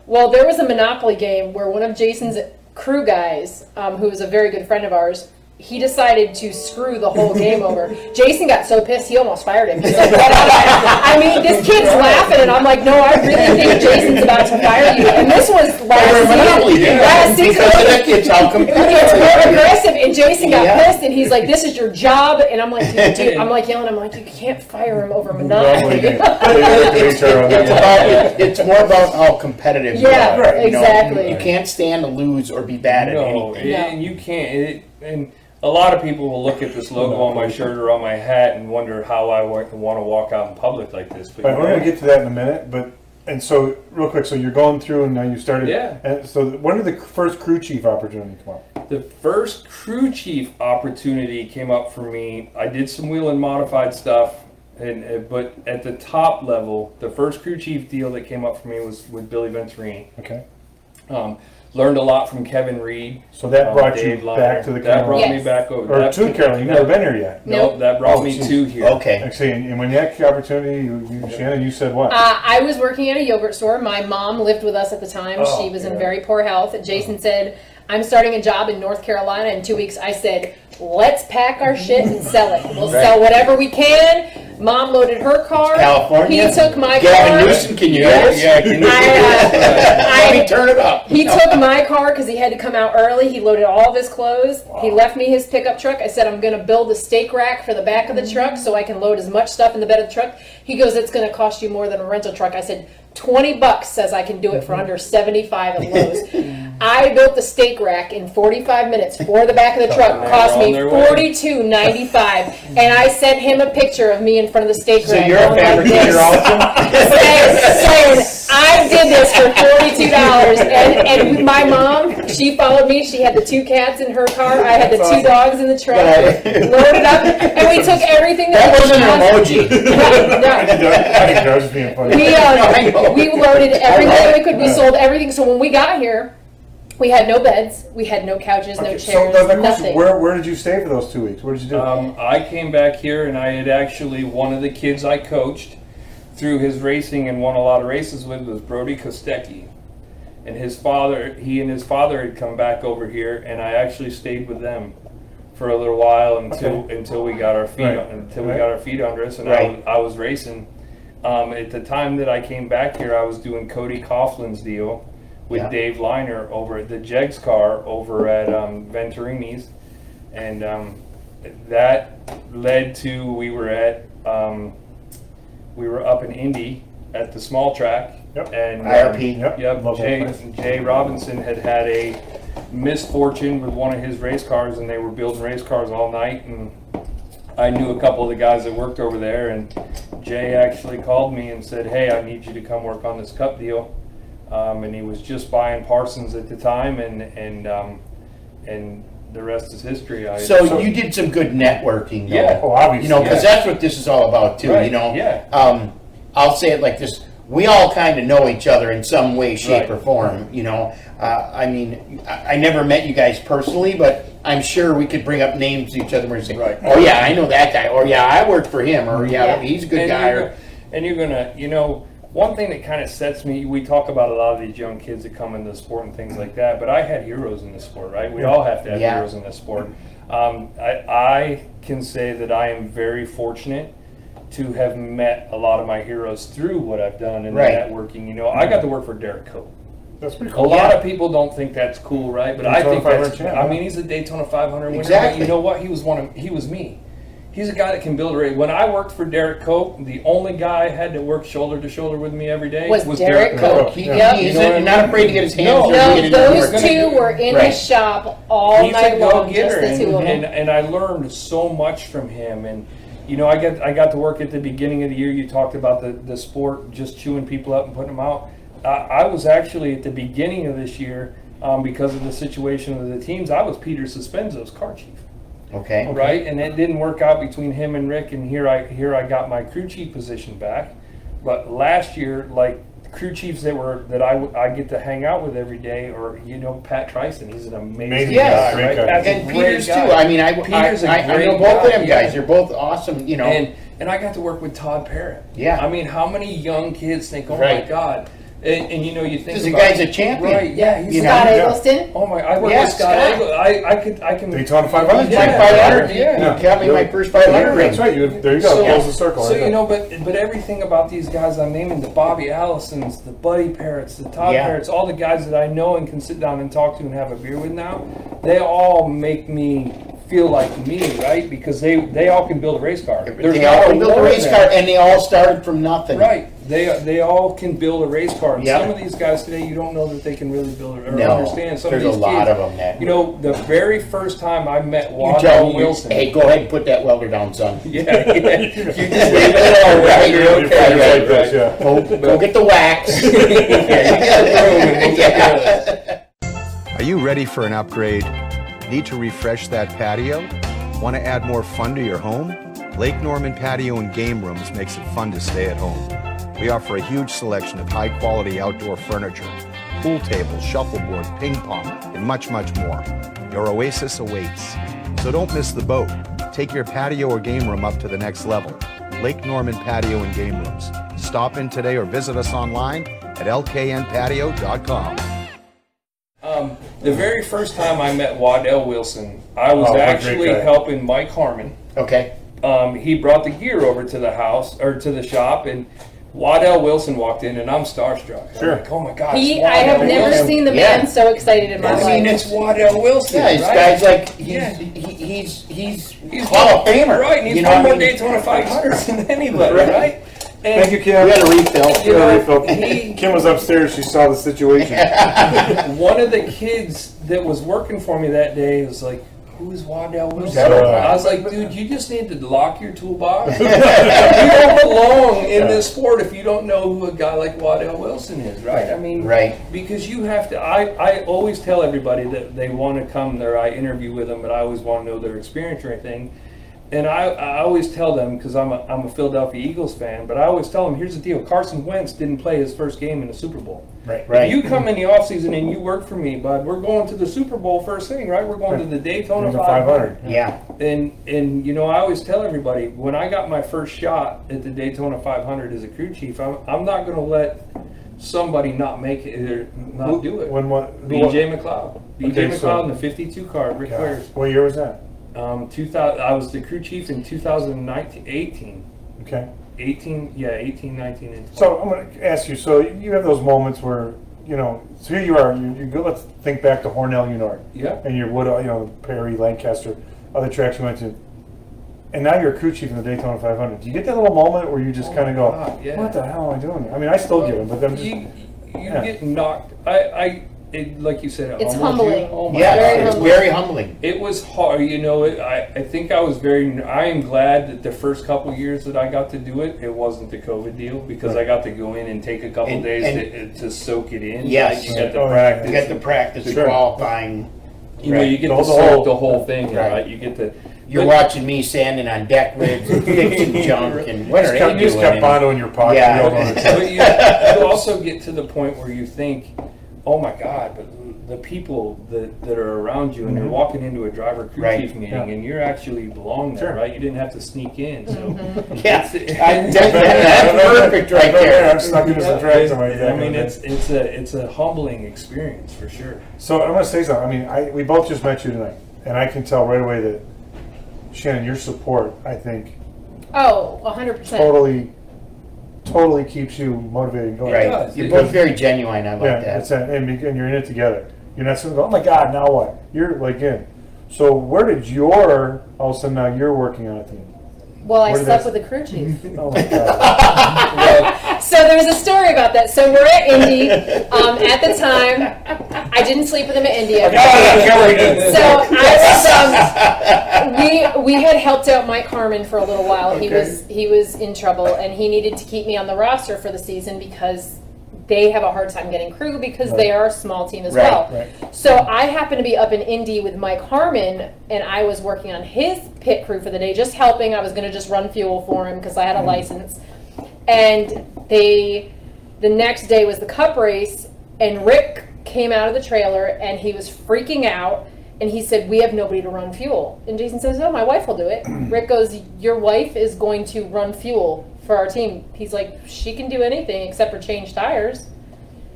Well, there was a Monopoly game where one of Jason's crew guys, who was a very good friend of ours, he decided to screw the whole game over. Jason got so pissed, he almost fired him. He's like, I mean, this kid's laughing, and I'm like, no, I really think Jason's about to fire you. And this was last season. Because of that kid's how competitive. It's more aggressive, and Jason got pissed, and he's like, this is your job. And I'm like, dude, I'm like yelling, I'm like, you can't fire him over Monopoly. It's more about how competitive you are. Exactly. You can't stand to lose or be bad at anything. And you can't. And a lot of people will look at this logo on my shirt or on my hat and wonder how I want to walk out in public like this. But we're going to get to that in a minute. And so, real quick, so you're going through and now you started. Yeah. And so, when did the first crew chief opportunity come up? The first crew chief opportunity came up for me. I did some wheel and modified stuff, but at the top level, the first crew chief deal that came up for me was with Billy Venturini. Okay. Learned a lot from Kevin Reed. So that brought you back to the That brought me back over. Or to Carolina. You've never been here yet. No, that brought me to here. Okay. Actually, and when that opportunity, Shannon, you said what? I was working at a yogurt store. My mom lived with us at the time. She was in very poor health. Jason said, I'm starting a job in North Carolina in 2 weeks. I said, let's pack our shit and sell it. We'll sell whatever we can. Mom loaded her car. California. He took my car. Gavin Newsom, can you hear us? Yeah, turn it up. He took my car because he had to come out early. He loaded all of his clothes. Wow. He left me his pickup truck. I said, I'm going to build a stake rack for the back of the truck so I can load as much stuff in the bed of the truck. He goes, it's going to cost you more than a rental truck. I said, $20 says I can do it for under 75 at Lowe's. I built the stake rack in 45 minutes for the back of the truck. Cost me $42.95, and I sent him a picture of me in front of the stake rack. So you're a fabricator also? saying, I did this for $42, And my mom, she followed me. She had the 2 cats in her car. I had the 2 dogs in the truck. Loaded up, and we took everything that wasn't an emoji. I was just being funny. We loaded everything that we could. We sold everything. So when we got here, we had no beds, we had no couches, no chairs, nothing. Where did you stay for those 2 weeks? What did you do? I came back here, and I had actually, one of the kids I coached through his racing and won a lot of races with was Brody Kostecki. And he and his father had come back over here, and I actually stayed with them for a little while until we got our feet our feet under us, and I was racing. At the time that I came back here, I was doing Cody Coughlin's deal with Dave Liner over at the Jegs car over at Venturini's, and that led to we were up in Indy at the small track, and IRP. Jay Robinson had a misfortune with one of his race cars, and they were building race cars all night, and I knew a couple of the guys that worked over there, and Jay actually called me and said, "Hey, I need you to come work on this cup deal." And he was just buying Parsons at the time, and the rest is history. So you did some good networking, though. Yeah. Oh, obviously. You know, because that's what this is all about, too. Right. You know, Yeah. I'll say it like this: we all kind of know each other in some way, shape, or form. You know, I mean, I never met you guys personally, but I'm sure we could bring up names to each other and say, "Oh yeah, I know that guy," or "Yeah, I worked for him," or "Yeah, he's a good guy." And you're gonna, you know. One thing that kind of sets me, we talk about a lot of these young kids that come into the sport and things like that, but I had heroes in the sport, right? We all have to have heroes in the sport. I can say that I am very fortunate to have met a lot of my heroes through what I've done in the networking. You know, I got to work for Derek Cope. That's pretty cool. A lot of people don't think that's cool, right? But I think that's, I mean, he's a Daytona 500 winner. Exactly. But you know what? He was me. He's a guy that can build a race. When I worked for Derek Cope, the only guy who had to work shoulder to shoulder with me every day was Derek Cope. He's not afraid to get his hands dirty. No, those two were in the shop all night long, just the two of them. And I learned so much from him. And you know, I got to work at the beginning of the year. You talked about the sport just chewing people up and putting them out. I was actually at the beginning of this year, because of the situation of the teams, I was Peter Suspenzo's car chief. Okay. Right, and it didn't work out between him and Rick, and here I got my crew chief position back. But last year, like crew chiefs that I get to hang out with every day, or you know, Pat Tryson, he's an amazing guy, right? And Peter's too. I mean, I know both of them guys. They're both awesome, you know. And I got to work with Todd Parrott. Yeah. I mean, how many young kids think, oh my God. And you know, you think the guy's a champion, right? Yeah, he's Scott Eggleston. Oh my! I worked with Scott. I can. Daytona 500. Yeah, 500. Yeah, you got me my first 500 ring. That's right. There you go. Close the circle. So you know, but everything about these guys I'm naming, the Bobby Allisons, the Buddy Parrots, the Todd Parrots, all the guys that I know and can sit down and talk to and have a beer with now, they all make me feel like me, right? Because they all can build a race car. They all can build a race car, and they all started from nothing. Right. They all can build a race car. And some of these guys today, you don't know that they can really build or understand. Some there's of these a lot kids, of them that. You know, the very first time I met Waddell Wilson. Hey, go ahead and put that welder down, son. You just leave it all right. You're okay. Go get the wax. Are you ready for an upgrade? Need to refresh that patio? Want to add more fun to your home? Lake Norman Patio and Game Rooms makes it fun to stay at home. We offer a huge selection of high-quality outdoor furniture, pool tables, shuffleboard, ping pong, and much, much more. Your oasis awaits. So don't miss the boat. Take your patio or game room up to the next level. Lake Norman Patio and Game Rooms. Stop in today or visit us online at lknpatio.com. The very first time I met Waddell Wilson, I was actually helping Mike Harmon. Okay. He brought the gear over to the house, or to the shop, and Waddell Wilson walked in, and I'm starstruck. Sure. I'm like, oh my God. I have never seen the man so excited in my life. I mean, it's Waddell Wilson. Yeah, this guy's like, he's Hall of Famer. Right, and he's won more Daytona 500s than anybody, right? And thank you, Kim. We had a refill. Kim was upstairs. She saw the situation. One of the kids that was working for me that day was like, who's Waddell Wilson? that? I was like, dude, you just need to lock your toolbox. You don't belong in this sport if you don't know who a guy like Waddell Wilson is, right? I mean, because you have to. I always tell everybody that they want to come there. I interview with them, but I always want to know their experience or anything. And I always tell them, because I'm a Philadelphia Eagles fan, but I always tell them, here's the deal: Carson Wentz didn't play his first game in the Super Bowl. Right. If you come in the offseason and you work for me, bud, we're going to the Super Bowl first thing, right? We're going to the Daytona 500. Yeah. And you know, I always tell everybody, when I got my first shot at the Daytona 500 as a crew chief, I'm not going to let somebody not make it or not do it. When what? BJ McLeod. BJ Okay, McLeod so- in the 52 car, Ric Flair's. What year was that? 2000. I was the crew chief in 2019, 18. Okay. 18, 19, and 20. So I'm going to ask you. So you have those moments where, you know, so here you are. You go. Let's think back to Hornell, Unard. Yeah. And your Wood, you know, Perry, Lancaster, other tracks you went to, and now you're a crew chief in the Daytona 500. Do you get that little moment where you just kind of go, God, yeah. "What the hell am I doing?" I mean, I still get them, but I'm just. You get knocked. Like you said, It's almost humbling. Oh my Yeah, God. it's very humbling. It was hard, you know. I think I was very. I am glad that the first couple of years that I got to do it, it wasn't the COVID deal, because I got to go in and take a couple And- days to soak it in. Yes. Like, you get Oh, the yeah. practice. You get the practice Sure. qualifying. You know, you get The to whole- soak the whole thing, Right. right? You get to. You're but- watching me standing on deck lids and fixing junk and what are You they just kept doing? Bondo in your pocket. Yeah. You don't know what But you also get to the point where you think, oh my God, but the people that are around you, and they're walking into a driver crew Right. chief meeting, Yeah. and you're actually belong there, Sure. right? You didn't have to sneak in. So Yeah, it's- that's perfect right there. I'm stuck into some tracks. I mean, it's a humbling experience for sure. So I'm going to say something. I mean, we both just met you tonight, and I can tell right away that Shannon, your support, I think, Oh, 100%. totally keeps you motivated and going. Right. does. You're both very genuine. I like Yeah, that. it's and you're in it together. You're not sitting there, oh my God, now what? You're like in. So where did all of a sudden now you're working on a team? Well, I Where did slept that- with the crew chief. Oh my God. So there's a story about that. So we're at Indy. At the time, I didn't sleep with him at Indy. So I was, we had helped out Mike Harmon for a little while. He was in trouble, and he needed to keep me on the roster for the season because they have a hard time getting crew because they are a small team as well. Right. So I happened to be up in Indy with Mike Harmon, and I was working on his pit crew for the day, just helping. I was going to just run fuel for him because I had a license. And the next day was the Cup race, and Rick came out of the trailer, and he was freaking out, and he said, we have nobody to run fuel. And Jason says, oh, my wife will do it. Rick goes, your wife is going to run fuel for our team. He's like, she can do anything except for change tires.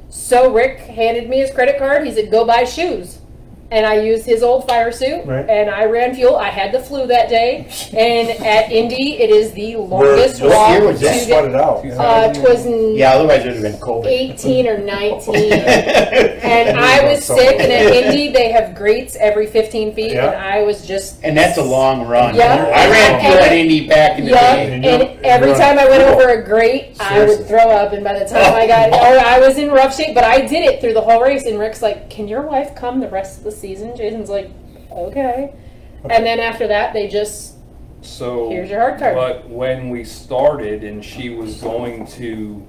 So Rick handed me his credit card. He said, go buy shoes. And I used his old fire suit, and I ran fuel. I had the flu that day, and at Indy, it is the longest walk. year was that? to Sweat it out. it was in Yeah, otherwise it would have been COVID. 18 or 19. And I was sick, and at Indy, they have grates every 15 feet, Yeah. and I was just... And that's a long run. Yeah. I ran through And- at Indy back in the Yeah, day. and every time I went over a grate, I would Seriously. throw up, and by the time I was in rough shape, but I did it through the whole race, and Rick's like, can your wife come the rest of the season? Jason's like, okay. And then after that, they just, So here's your hard card. But when we started, and she was going to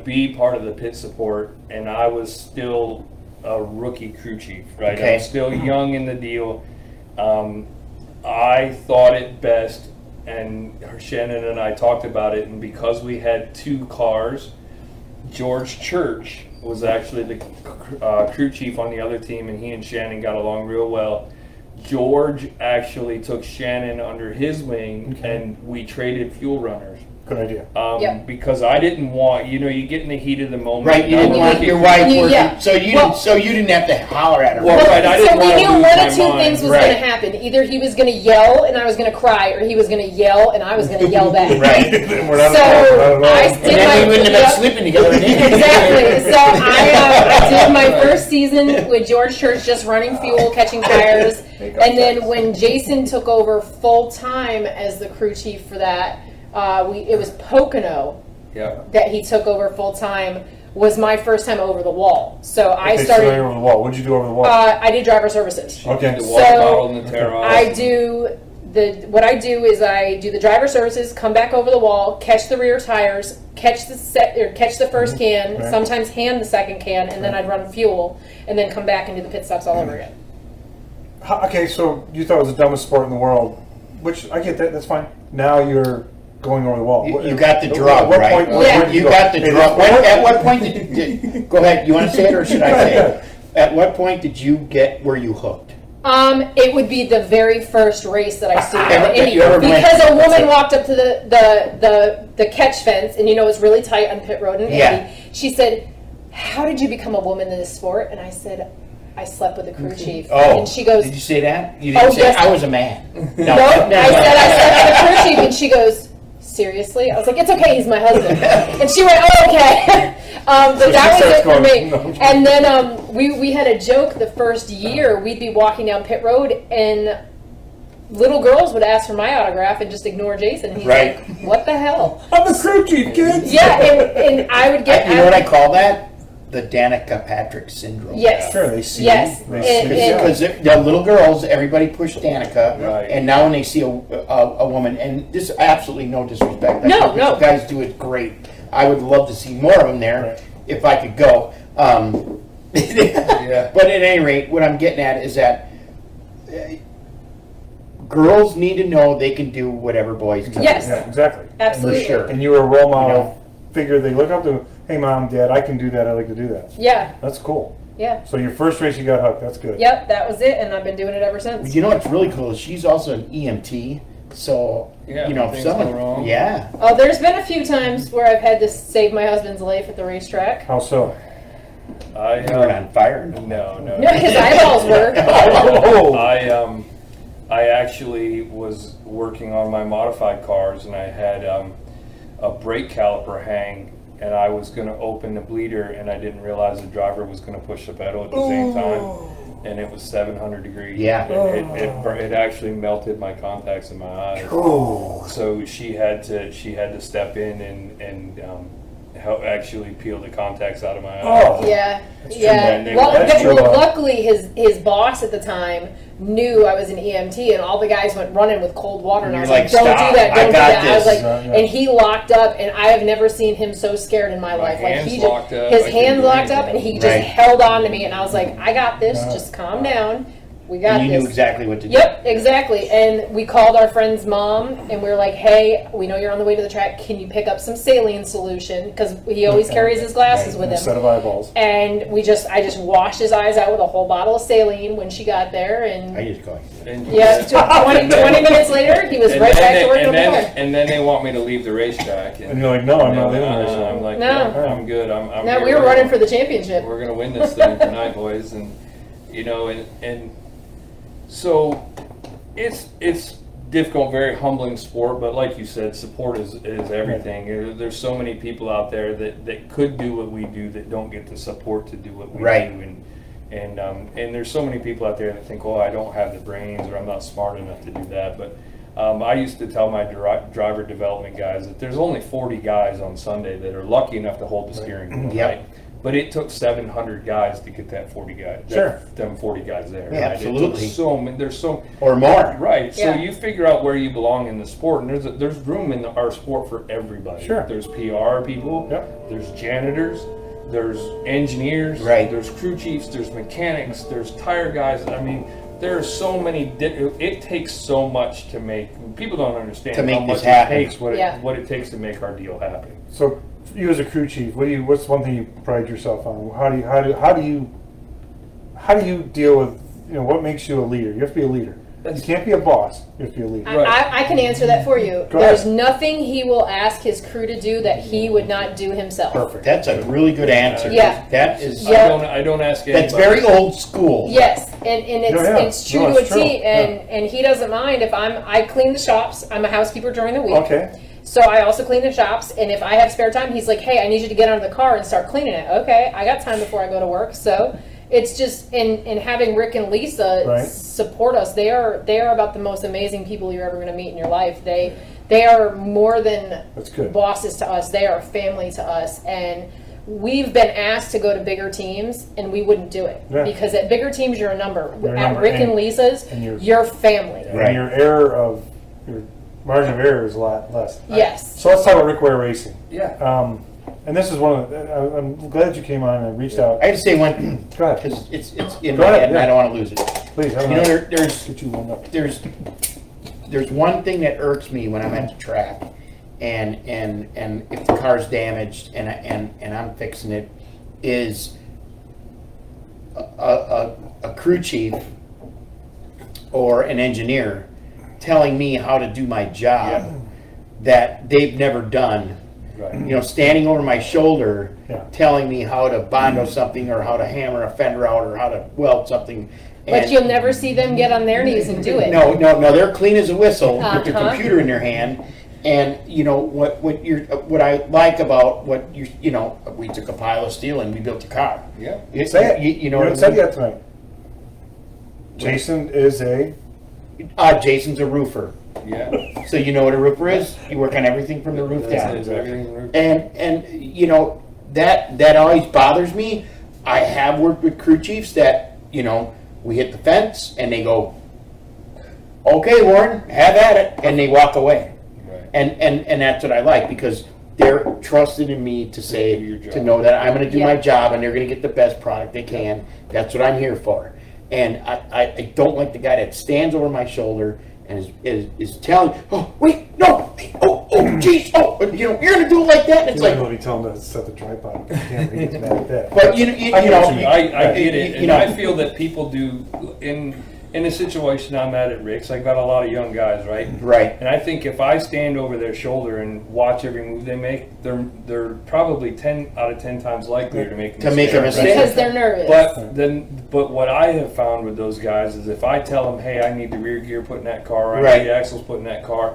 be part of the pit support, and I was still a rookie crew chief, right? Okay. I was still young in the deal. I thought it best, and Shannon and I talked about it, and because we had two cars, George Church was actually the crew chief on the other team, and he and Shannon got along real well. George actually took Shannon under his wing, and we traded fuel runners. Good idea. Yep. Because I didn't want, you get in the heat of the moment. Right, you didn't I'm want looking your for- wife Yeah. working, so you didn't have to holler at her. Well, right, I didn't so we wanna knew lose one my of two mind. things was Right. going to happen. Either he was going to yell and I was going to cry, or he was going to yell and I was going to yell back. Right. We're not So alone. I And did then my we wouldn't have been yep. sleeping together. Exactly. So I did my first season with George Church, just running fuel, catching tires, and then when Jason took over full time as the crew chief for that, it was Pocono Yeah. that he took over full time. was my first time over the wall. So I So started. you're over the wall. What did you do over the wall? I did driver services. Okay. The water bottle and the tear off. I do what I do is I do the driver services, come back over the wall, catch the rear tires, catch the first can, Right. sometimes hand the second can, and then I'd run fuel, and then come back and do the pit stops all over again. Okay, so you thought it was the dumbest sport in the world, which I get that. That's fine. Now you're going over the wall. You got the drug, what right? point- Yeah. where did You go? got the Hey, drug. this- At what point did you go ahead? You want to say it or should I say it? At what point did you get where you hooked? It would be the very first race that I stood Ever- at you ever went- because a that's woman it. walked up to the catch fence, and it's really tight on pit road in Yeah. Indy. She said, "How did you become a woman in this sport?" And I said, "I slept with the crew chief." Oh, and she goes, did you say that? You didn't Oh, say yes. I was a man. "No." I said, "I slept with the crew chief," and she goes, "Seriously?" I was like, "It's okay, he's my husband." And she went, "Oh, okay." But So that she was it starts for me. going, "No." And then we had a joke the first year. We'd be walking down pit road, and little girls would ask for my autograph and just ignore Jason. He's Right. like, "What the hell?" I'm the crew chief, kids. Yeah, and I would get. You know what I call that? The Danica Patrick syndrome. Yes. Sure, they see. Yes. They And- see. and- Because the little girls, everybody pushed Danica, Right. and now when they see a woman, and this absolutely no disrespect. I No, think no. You guys do it great. I would love to see more of them there Right. if I could go. But at any rate, what I'm getting at is that girls need to know they can do whatever boys can. Yes. Yeah, exactly. Absolutely. For sure. And you were a role model. You know. Figure they look up to. Hey, mom, dad, I can do that. I like to do that. Yeah, That's cool. yeah. So your first race, you got hooked. That's good. Yep, that was it, and I've been doing it ever since. You know what's really cool is she's also an EMT. So Yeah, if things someone, go wrong. yeah, Oh, there's been a few times where I've had to save my husband's life at the racetrack. How so? I you were on fire. no. No, his eyeballs were. Oh. I actually was working on my modified cars, and I had a brake caliper hang, and I was going to open the bleeder, and I didn't realize the driver was going to push the pedal at the same time, and it was 700 degrees. Yeah. And it actually melted my contacts in my eyes. Oh. So she had to step in and help actually peel the contacts out of my eyes. Oh. Yeah, That's yeah. true. Well, That's true. luckily, his boss at the time knew I was an EMT, and all the guys went running with cold water, and I was You're like, like, "Don't "Stop. do that! I Don't do got that!" I was this." like, Yeah. and he locked up, and I have never seen him so scared in my life. Like hands he locked up. his I couldn't hands do locked up, anything. and he just Right. held on to me, and I was like, "I got this. Yeah. Just calm down. We got And you this." knew exactly what to do. Yep, exactly. And we called our friend's mom, and we were like, "Hey, we know you're on the way to the track. Can you pick up some saline solution? Because he always carries his glasses with A set him." of eyeballs. And I just washed his eyes out with a whole bottle of saline when she got there, I and just go. And- yeah, 20 minutes later, he was And right then back they- to working on and the then, car. and then they want me to leave the racetrack. And you're like, no, I'm not leaving the I'm racetrack. like, No. I'm good. I'm No, here. we were running for the championship. We're gonna win this thing tonight, boys. And and so it's difficult, very humbling sport. But like you said, support is everything. There's so many people out there that could do what we do that don't get the support to do what we Right. do. And there's so many people out there that think, oh, I don't have the brains or I'm not smart enough to do that. But I used to tell my driver development guys that there's only 40 guys on Sunday that are lucky enough to hold the steering wheel, Yep. right? But it took 700 guys to get that 40 guys. Sure. Them 40 guys there. Yeah, right? absolutely. It took so many. There's so Or more. right. Yeah. So you figure out where you belong in the sport, and there's room in our sport for everybody. Sure. There's PR people. Yep. There's janitors. There's engineers. Right. There's crew chiefs. There's mechanics. There's tire guys. I mean, there are so many. It takes so much to make. People don't understand To make how this much happen. it takes. Yeah. What it takes to make our deal happen. So you as a crew chief, what's one thing you pride yourself on? How do you deal with what makes you a leader? You have to be a leader. You can't be a boss. You have to be a leader. I can answer that for you. Go There's ahead. nothing he will ask his crew to do that he would not do himself. Perfect. That's a really good answer. Yeah. That is. Yeah. I don't ask anybody. That's very old school. Yes, and it's Yeah, yeah. it's true No, to a it's true. T, and he doesn't mind if I clean the shops. I'm a housekeeper during the week. Okay. So I also clean the shops, and if I have spare time, he's like, "Hey, I need you to get out of the car and start cleaning it." Okay, I got time before I go to work. So it's just in having Rick and Lisa Right. support us. They are about the most amazing people you're ever going to meet in your life. They are more than That's good. bosses to us. They are family to us, and we've been asked to go to bigger teams, and we wouldn't do it because at bigger teams you're a number. At Rick and Lisa's, you're family. And your margin of error is a lot less. Yes. So let's talk about Ware Racing. Yeah. And this is one of the, I'm glad you came on and reached out. I have to say one, Go ahead. because it's in my head and I don't want to lose it. Please, You know, get you warmed up. there's one thing that irks me when I'm at the track, and if the car's damaged and I'm fixing it, is a crew chief or an engineer telling me how to do my job that they've never done. Right. You know, standing over my shoulder, telling me how to bondo something or how to hammer a fender out or how to weld something. But you'll never see them get on their knees and do it. No, they're clean as a whistle with their computer in their hand. And you know what I like about what you know, we took a pile of steel and we built a car. Yeah. Say it. You know, you haven't said yet tonight. Jason is Jason's a roofer. Yeah. So you know what a roofer is? You work on everything from the roof down. Everything. And you know, that always bothers me. I have worked with crew chiefs that, you know, we hit the fence and they go, "Okay, Warren, have at it," and they walk away. Right. And that's what I like, because they're trusted in me to say, to know that I'm going to do my job and they're going to get the best product they can. That's what I'm here for. And I don't like the guy that stands over my shoulder and is telling, "Oh, wait, no, oh, geez, oh, you know, you're going to do it like that." And it's like, let me tell him to set the tripod. Can't be mad at that. But I get it, and I feel that people do in the situation I'm at Rick's. I got a lot of young guys, right? Right. And I think if I stand over their shoulder and watch every move they make, they're probably 10 out of 10 times likelier to make a mistake. Because they're nervous. But what I have found with those guys is if I tell them, "Hey, I need the rear gear put in that car, I need the axles put in that car,"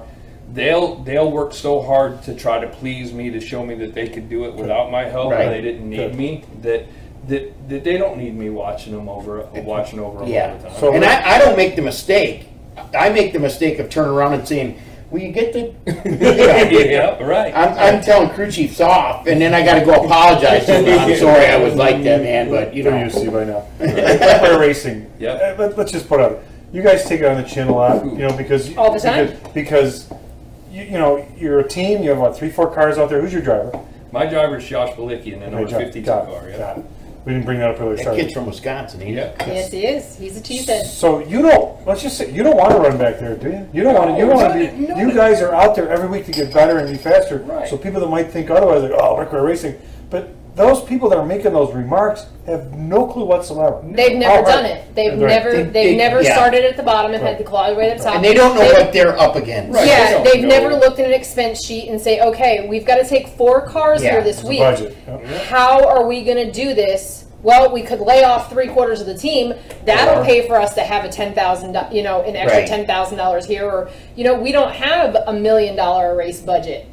they'll work so hard to try to please me, to show me that they could do it without my help, or they didn't need me, that they don't need me watching them over them all the time. So, and I don't make the mistake. I make the mistake of turning around and saying, "Will you get the?" Yeah, right. I'm telling crew chiefs off, and then I got to go apologize to them. "I'm sorry, I was like that, man." But you know, used to by now. Ware Racing. Yeah. Let's just put out. You guys take it on the chin a lot, you know, because all the time. Because you know, you're a team. You have what, 3-4 cars out there. Who's your driver? My driver is Josh Balicki, and then number 52 car. Yeah. We didn't bring that up earlier. That kid's from Wisconsin, ain't he? Yes, he is. He's a cheesehead. So you don't. Let's just say you don't want to run back there, do you? You don't want to. You don't want to be. No. You guys are out there every week to get better and be faster. Right. So people that might think otherwise, like, "Oh, Ware Racing," but those people that are making those remarks have no clue whatsoever. They've never done it. They've never started at the bottom and had to claw their way to the top. And they don't know what they're up against. Right. Yeah, they've never looked at an expense sheet and say, "Okay, we've got to take 4 cars here this week. Budget. How are we going to do this?" Well, we could lay off 3/4 of the team. That'll pay for us to have a $10,000, you know, an extra $10,000 here, or you know, we don't have $1 million race budget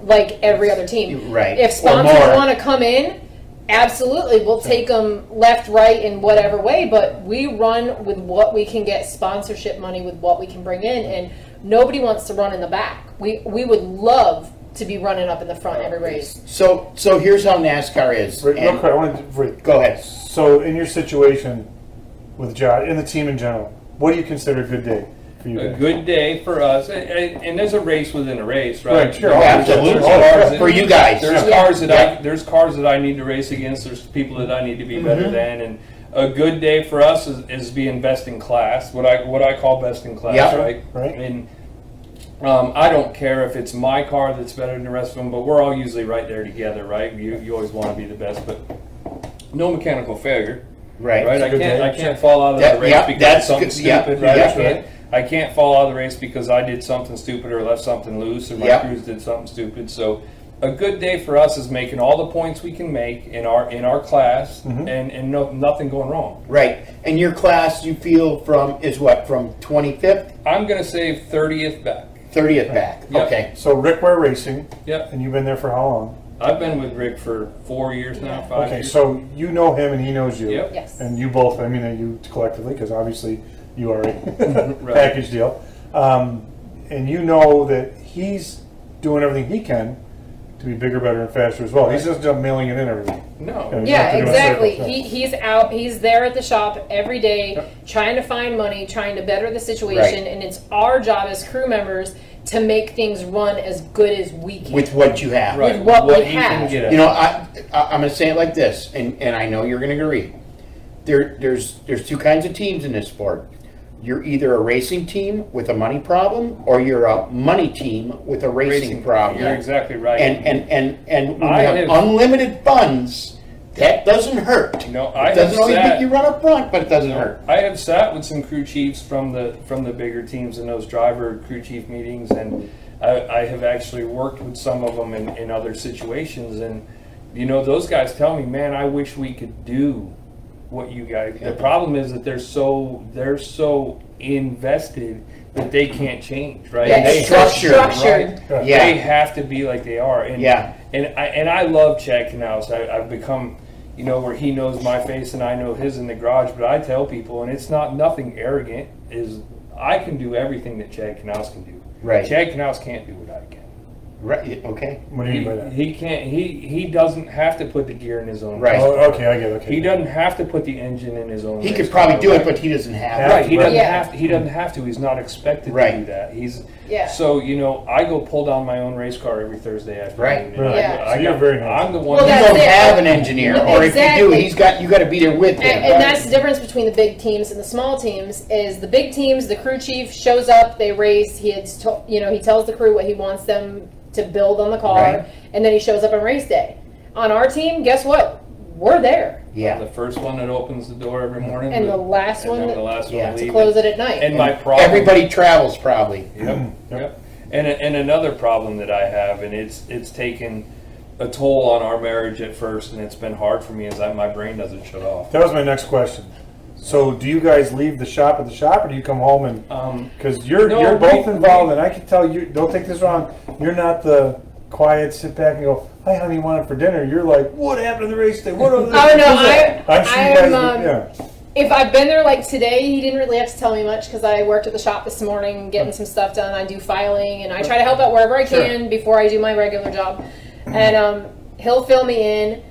like every other team. Right. If sponsors want to come in, absolutely, we'll take them left, right, in whatever way. But we run with what we can get sponsorship money, with what we can bring in, and nobody wants to run in the back. We would love to be running up in the front every race. So here's how NASCAR is. Real quick, I want to go ahead. So in your situation with Josh and the team in general, what do you consider a good day for you? A good day for us, and there's a race within a race, right? Right, sure, absolutely. For you guys, there's cars that I need to race against. There's people that I need to be better than, and a good day for us is being best in class. What I call best in class, right? And I don't care if it's my car that's better than the rest of them, but we're all usually right there together, right? You always want to be the best, but no mechanical failure, right? I can't fall out of the race because of something stupid, right? I can't fall out of the race because I did something stupid or left something loose or my crews did something stupid. So a good day for us is making all the points we can make in our class and nothing going wrong. Right. And your class, you feel is what, from 25th? I'm going to say 30th back. 30th back. Yep. Okay. So Rick Ware Racing. Yep. And you've been there for how long? I've been with Rick for 4 years now, 5 years. Okay, so you know him and he knows you. Yep. Yes. And you both, I mean, you collectively, because obviously you are a package deal. And you know that he's doing everything he can to be bigger, better, and faster as well. He's just mailing it in every week. No. And Yeah, he's not exactly. doing a circle. He's out. He's there at the shop every day, Yep. trying to find money, trying to better the situation, and it's our job as crew members to make things run as good as we can. With what you have. Right. With what we you have. can get You know, I'm going to say it like this, and I know you're going to agree. There's two kinds of teams in this sport. You're either a racing team with a money problem, or you're a money team with a racing problem. You're exactly right. And when I you have have- unlimited funds, that doesn't hurt. No, I it doesn't have always sat- make you run up front, but it doesn't hurt. I have sat with some crew chiefs from the bigger teams in those driver crew chief meetings, and I have actually worked with some of them in other situations, and you know, those guys tell me, man, I wish we could do what you guys. The problem is that they're so invested that they can't change, right? Yeah, They it's so structured, structured. Yeah. They have to be like they are, and and I love Chad Knaus. I've become, you know, where he knows my face and I know his in the garage. But I tell people, and it's nothing arrogant, is I can do everything that Chad Knaus can do. Right. Chad Knaus can't do what I can. Right. Okay. What do you mean by that? He can't. He doesn't have to put the gear in his own. Right. race Oh, car. okay, I get it. Okay. He doesn't have to put the engine in his own. He race could probably car, do right? it, but he doesn't have Right, to. he doesn't Yeah. have to. He doesn't have to. He's not expected Right. to do that. He's Yeah. So you know, I go pull down my own race car every Thursday afternoon. Right. and Right. Yeah. So you're very nice. I'm the one. Well, You that's don't it. have an engineer, or if you do, Exactly. you got to be there with him. And that's the difference between the big teams and the small teams. Is the big teams, the crew chief shows up, they race. He tells the crew what he wants them to build on the car, Right. and then he shows up on race day. On our team, guess what? We're there, Yeah. The first one that opens the door every morning, and the but- last and one then that, the last yeah, one to leaving. close it at night. And my problem. Everybody travels probably. Yep. Yep. And another problem that I have, and it's taken a toll on our marriage at first, and it's been hard for me, is that my brain doesn't shut off. That was my next question. So, do you guys leave the shop at the shop, or do you come home and? Because you're No, both we- involved, and I can tell you. Don't take this wrong. You're not the quiet, sit back and go, "Hi, honey, want it for dinner?" You're like, "What happened to the race day? What?" Oh, no, I'm sure I you guys. am, Yeah. if I've been there like today, he didn't really have to tell me much because I worked at the shop this morning getting some stuff done. I do filing and I try to help out wherever I can before I do my regular job. And he'll fill me in.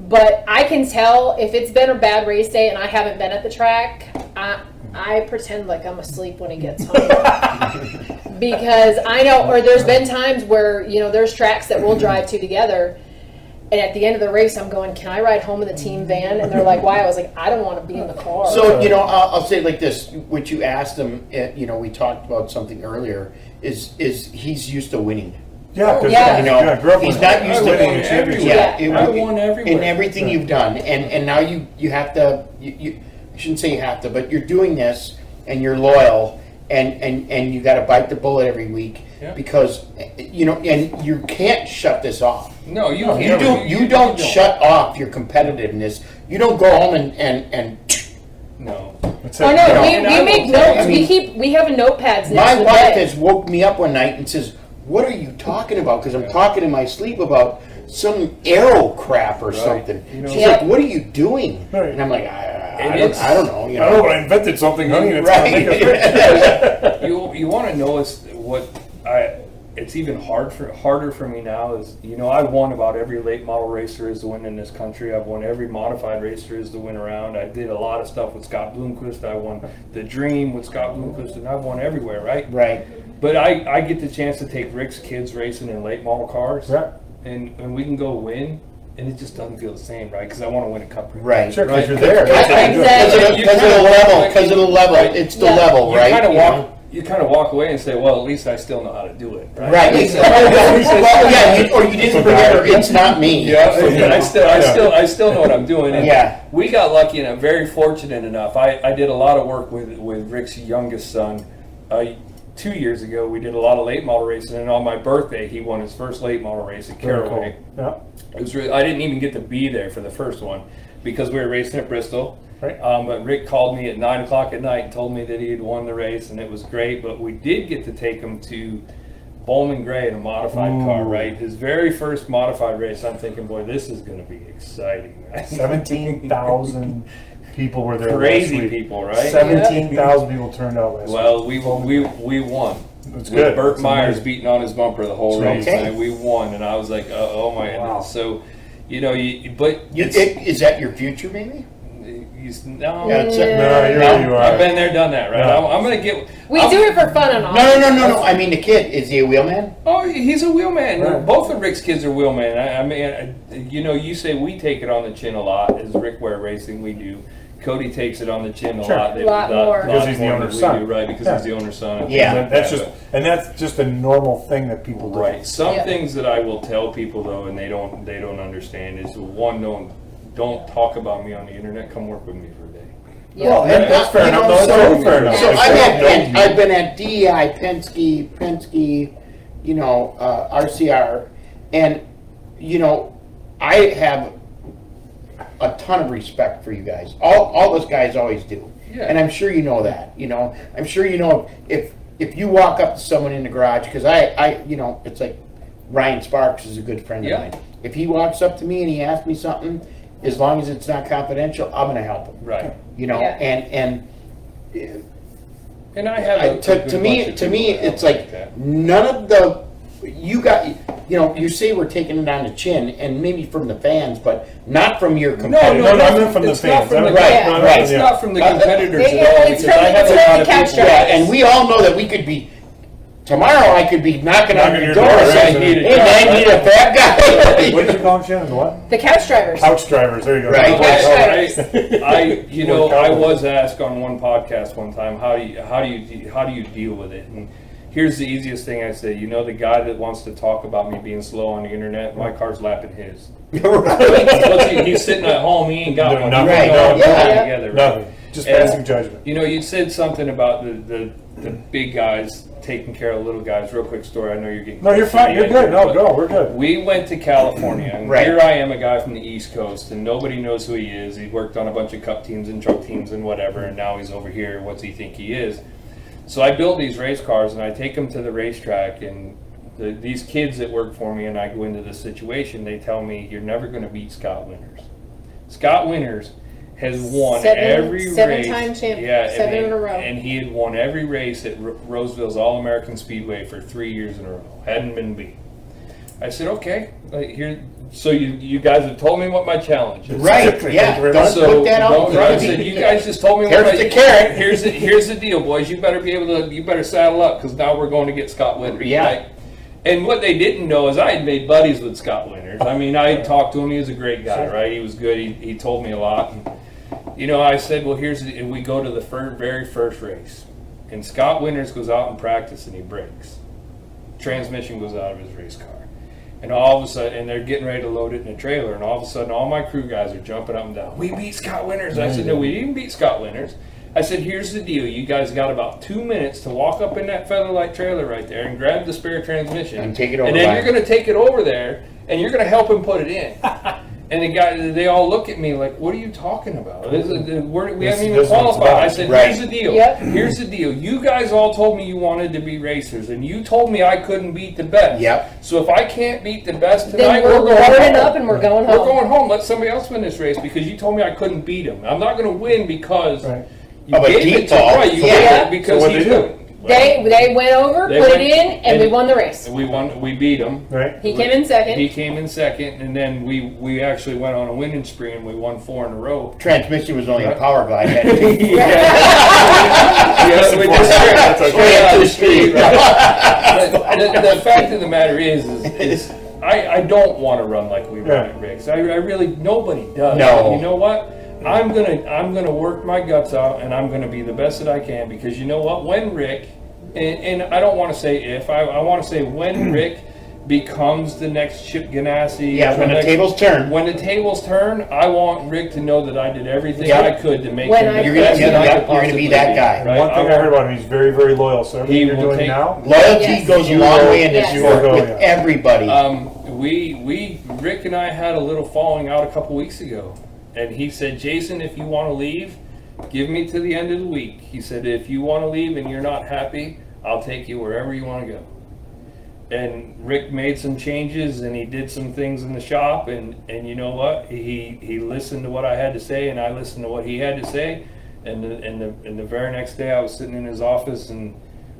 But I can tell if it's been a bad race day and I haven't been at the track, I pretend like I'm asleep when he gets home. Because I know, or there's been times where, you know, there's tracks that we'll drive to together. And at the end of the race, I'm going, can I ride home in the team van? And they're like, why? I was like, I don't want to be in the car. So, you know, I'll say it like this. What you asked him, you know, we talked about something earlier, is he's used to winning. Yeah, because Yeah. You know, I grew up he's with not used to winning winning a championship. Yeah. I won everywhere. in everything you've done. And now you have to, I shouldn't say you have to, but you're doing this and you're loyal and you got to bite the bullet every week because, you know, and you can't shut this off. No, you You don't shut off your competitiveness. You don't go home and No. That's Oh it. no, You know, and we I make will tell notes. you- We have notepads next my to the wife bed. has woke me up one night and says, "What are you talking about?" Because I'm talking in my sleep about some arrow crap or something. You know- She's Yeah. like, "What are you doing?" Right. And I'm like, I it's- don't know. You I don't know, know, but I invented something, honey, and it's gonna make us right? rich. You want to know it's even harder for me now is, you know, I won about every late model race there is to win in this country. I've won every modified race there is to win around. I did a lot of stuff with Scott Bloomquist. I won the Dream with Scott Bloomquist, and I've won everywhere, right? Right. But I get the chance to take Rick's kids racing in late model cars, Yeah. and we can go win, and it just doesn't feel the same, right? Because I want to win a cup race. Right. Sure, because Right. you're there. Exactly. Because of the level. Because of the level. It's the Yeah. level, You right? kind of You walk. know? You kind of walk away and say, "Well, at least I still know how to do it." Right. Right. Well, yeah. Or you didn't forget, or it's not me. Yeah, I still know what I'm doing. And Yeah. we got lucky and I'm very fortunate enough. I did a lot of work with Rick's youngest son. 2 years ago, we did a lot of late model racing, and on my birthday, he won his first late model race at Very Caraway. cool. Yeah. It was really, I didn't even get to be there for the first one because we were racing at Bristol. Right. But Rick called me at 9 o'clock at night and told me that he had won the race, and it was great. But we did get to take him to Bowman Gray in a modified car, right? His very first modified race. I'm thinking, boy, this is going to be exciting. Right? 17,000 people were there. Crazy last week. people, right? 17,000 people turned out last Well, we won. It's with good. Burt It's Myers amazing. beating on his bumper the whole race, Okay. and we won. And I was like, oh my goodness. Wow. So, you know, it's, Is that your future, maybe? no. That's it. No, you are. I've been there, done that, right? No. I'm gonna get. We do it for fun and all. No. I mean the kid. Is he a wheelman? Oh, he's a wheelman. Right. Both of Rick's kids are wheelman. I mean, you know, you say we take it on the chin a lot as Rick Ware Racing. We do. Cody takes it on the chin a Sure. lot. Lot more. Because he's the more owner's than we son. do, right? Because Yeah. he's the owner's son. and Yeah. things like And that's just a normal thing that people do. right. Some Yeah. things that I will tell people though, and they don't understand is one, don't talk about me on the internet. Come work with me for a day. Yeah. Well, Yeah, that's fair enough. No, that's totally fair enough. So If they don't know you- I've been at DEI, Penske, you know, RCR, and you know, I have a ton of respect for you guys. All those guys always do, Yeah. and I'm sure you know that. You know, I'm sure you know if you walk up to someone in the garage, because I you know, it's like Ryan Sparks is a good friend of Yeah. mine. If he walks up to me and he asks me something, as long as it's not confidential, I'm going to help him. Right. You know, Yeah. And I have a good to me, bunch of people that it's help like that. none of the you got. You know, you say we're taking it on the chin, and maybe from the fans, but not from your competitors. No, I meant from the it's not fans. from the, Right, no, right. It's not from the Uh, competitors it- at all. it's Because from- I have it's a from lot the of couch people. Yeah, drivers. and we all know that we could be. Tomorrow, I could be knocking on your door right, saying, right. "Hey, man, need a fat guy." What did you call them, Shannon? What? The couch drivers. Couch drivers. There you go. Right. You know, I was asked on one podcast one time, how do you deal with it? And here's the easiest thing I say. You know, the guy that wants to talk about me being slow on the internet, my car's lapping his. He's sitting at home. He ain't got No, one. nothing, He's no, putting yeah. it together. Right? Nothing. Just And, passing judgment. You know, you said something about the big guys taking care of little guys. Real quick story. I know you're getting. No, you're fine. You're good. No, go. We're good. We went to California, and Right. here I am, a guy from the East Coast, and nobody knows who he is. He worked on a bunch of cup teams and truck teams and whatever, and now he's over here. What's he think he is? So I build these race cars, and I take them to the racetrack, and these kids that work for me, and I go into this situation, they tell me, you're never going to beat Scott Winters. Scott Winters has won every race. Seven-time champion. Yeah, Seven in a row. And he had won every race at Roseville's All-American Speedway for 3 years in a row. Hadn't been beat. I said, okay, here. So you guys have told me what my challenge is. Right? Thank Yeah. you very Don't much. put that out. Don't- I said, you guys just told me what Here's the carrot. Here's the deal, boys. You better be able to. You better saddle up because now we're going to get Scott Winters. Yeah. Right? And what they didn't know is I had made buddies with Scott Winters. I mean, I had talked to him. He was a great guy, right? He was good. He told me a lot. And, you know, I said, well, and we go to the very first race, and Scott Winters goes out in practice and he breaks. Transmission goes out of his race car. And all of a sudden, and they're getting ready to load it in a trailer, and all of a sudden, all my crew guys are jumping up and down. We beat Scott Winters. I said, no, we didn't beat Scott Winters. I said, here's the deal. You guys got about 2 minutes to walk up in that Featherlight trailer right there and grab the spare transmission. And take it over And then by you're him. going to take it over there, and you're going to help him put it in. And they all look at me like, what are you talking about? We haven't This even is what it's qualified. about. I said, Right. here's the deal. Yep. Here's the deal. You guys all told me you wanted to be racers, and you told me I couldn't beat the best. Yep. So if I can't beat the best Then tonight, we're going loading home. up and we're going We're home. going home. Let somebody else win this race because you told me I couldn't beat him. I'm not going to win because Right. you Of a gave it to default. right. You Yeah. gave it because So what'd he they do? couldn't. They went over, They put went- it in, and we and- won the race. We won. We beat him. Right. He came in second. He came in second, and then we actually went on a winning spree, and we won 4 in a row. Transmission was only a power glide. Yes, we just That's okay. Straight up the street. the fact of the matter is I don't want to run like we run Yeah. at Rick's. I really nobody does. No. You know what? I'm gonna work my guts out, and I'm gonna be the best that I can because you know what? When Rick, and I don't want to say if, I want to say when Rick becomes the next Chip Ganassi. Yeah, when the tables turn. When the tables turn, I want Rick to know that I did everything Yeah. I could to make When him I the You're best gonna- that I yeah, could you're gonna be possibly that guy. Right? One thing I heard about him, he's very, very loyal. So everything He you're will doing take- now, Loyalty Yes. goes a You long will- way in this Yes. sport You will go, with yeah. everybody. Rick and I had a little falling out a couple weeks ago, and he said, Jason, if you want to leave, give me to the end of the week. He said, if you want to leave and you're not happy, I'll take you wherever you want to go. And Rick made some changes, and he did some things in the shop, and you know what? He listened to what I had to say, and I listened to what he had to say. And the very next day, I was sitting in his office, and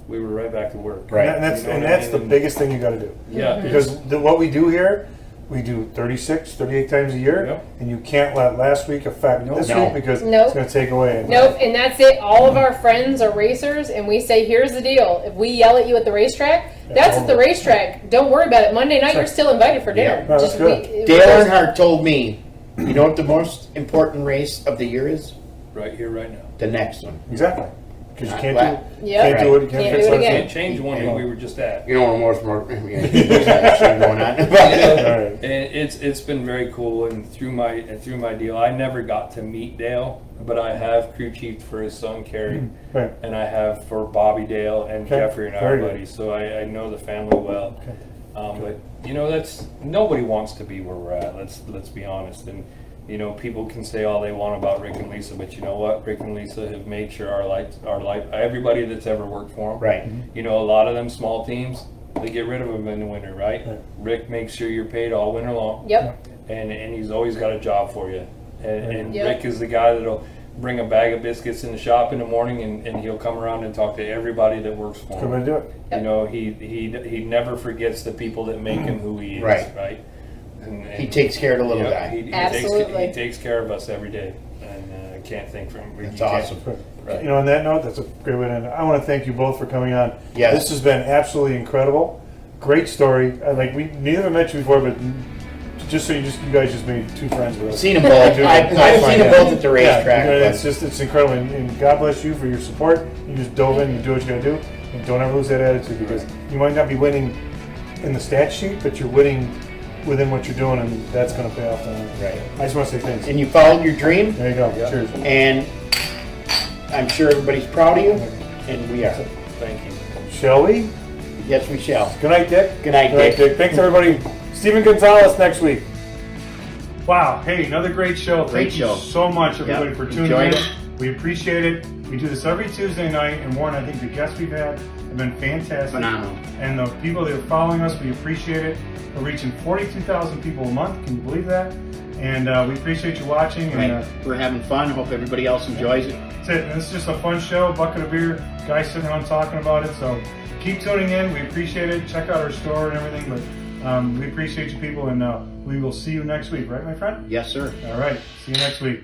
we were right back to work. Right. And that's, You know and what I that's mean? the biggest thing you got to do. Yeah. Because what we do here, we do 36, 38 times a year, Yep. and you can't let last week affect this No. week because Nope. it's going to take away. Nope, and that's it. All of our friends are racers, and we say, here's the deal. If we yell at you at the racetrack, that's at the racetrack. Don't worry about it. Monday night, you're still invited for dinner. Yeah. No, that's good. Dale Earnhardt told me, you know what the most important race of the year is? Right here, right now. The next one. Exactly. Because you Not can't last. do, Yep. can't do it. You Can't can't do fix it it again. Can't change one that we were just at. You know what more going on. All right. And it's been very cool, and through my deal, I never got to meet Dale, but I have crew chiefed for his son Kerry, Right. and I have for Bobby Dale and Okay. Jeffrey and our Very good. buddies, so I know the family well. Okay. But you know, that's nobody wants to be where we're at. Let's be honest. And you know, people can say all they want about Rick and Lisa, but you know what? Rick and Lisa have made sure our life, everybody that's ever worked for them. Right. You know, a lot of them small teams, they get rid of them in the winter, right? Right. Rick makes sure you're paid all winter long. Yep. And he's always got a job for you. And Yep. Rick is the guy that'll bring a bag of biscuits in the shop in the morning, and he'll come around and talk to everybody that works for Good way him. to do it. You know, he never forgets the people that make him who he is, Right. right? And He takes care of the little yeah, guy. he Absolutely. he takes care of us every day, and I can't thank for him. That's awesome. Right. You know, on that note, that's a great way to end it. I want to thank you both for coming on. Yes. This has been absolutely incredible. Great story. Like we neither have met you before, but just so you guys just made two friends with us. Seen them both. I've seen them both at the racetrack. Yeah, it's incredible, and God bless you for your support. You just dove in, you do what you got to do, and don't ever lose that attitude because you might not be winning in the stat sheet, but you're winning within what you're doing, and that's going to pay off. Right. I just want to say thanks. And you followed your dream, There you go. Yeah. Cheers. and I'm sure everybody's proud of you, and we are. Thank you. Shall we? Yes, we shall. Good night, Dick. Good night, Good night, Dick. Dick. Thanks, everybody. Steven Gonzalez next week. Wow. Hey, another great show. Great Thank show. you so much, everybody, Yep. for tuning Enjoyed in. it. We appreciate it. We do this every Tuesday night, and Warren, I think the guests we've had have been fantastic. Phenomenal. And the people that are following us, we appreciate it. We're reaching 42,000 people a month. Can you believe that? And we appreciate you watching. And Right. We're having fun. Hope everybody else enjoys it. that's it. And it's just a fun show. Bucket of beer, guys sitting around talking about it. So keep tuning in. We appreciate it. Check out our store and everything. But we appreciate you people, and we will see you next week. Right, my friend? Yes, sir. All right. See you next week.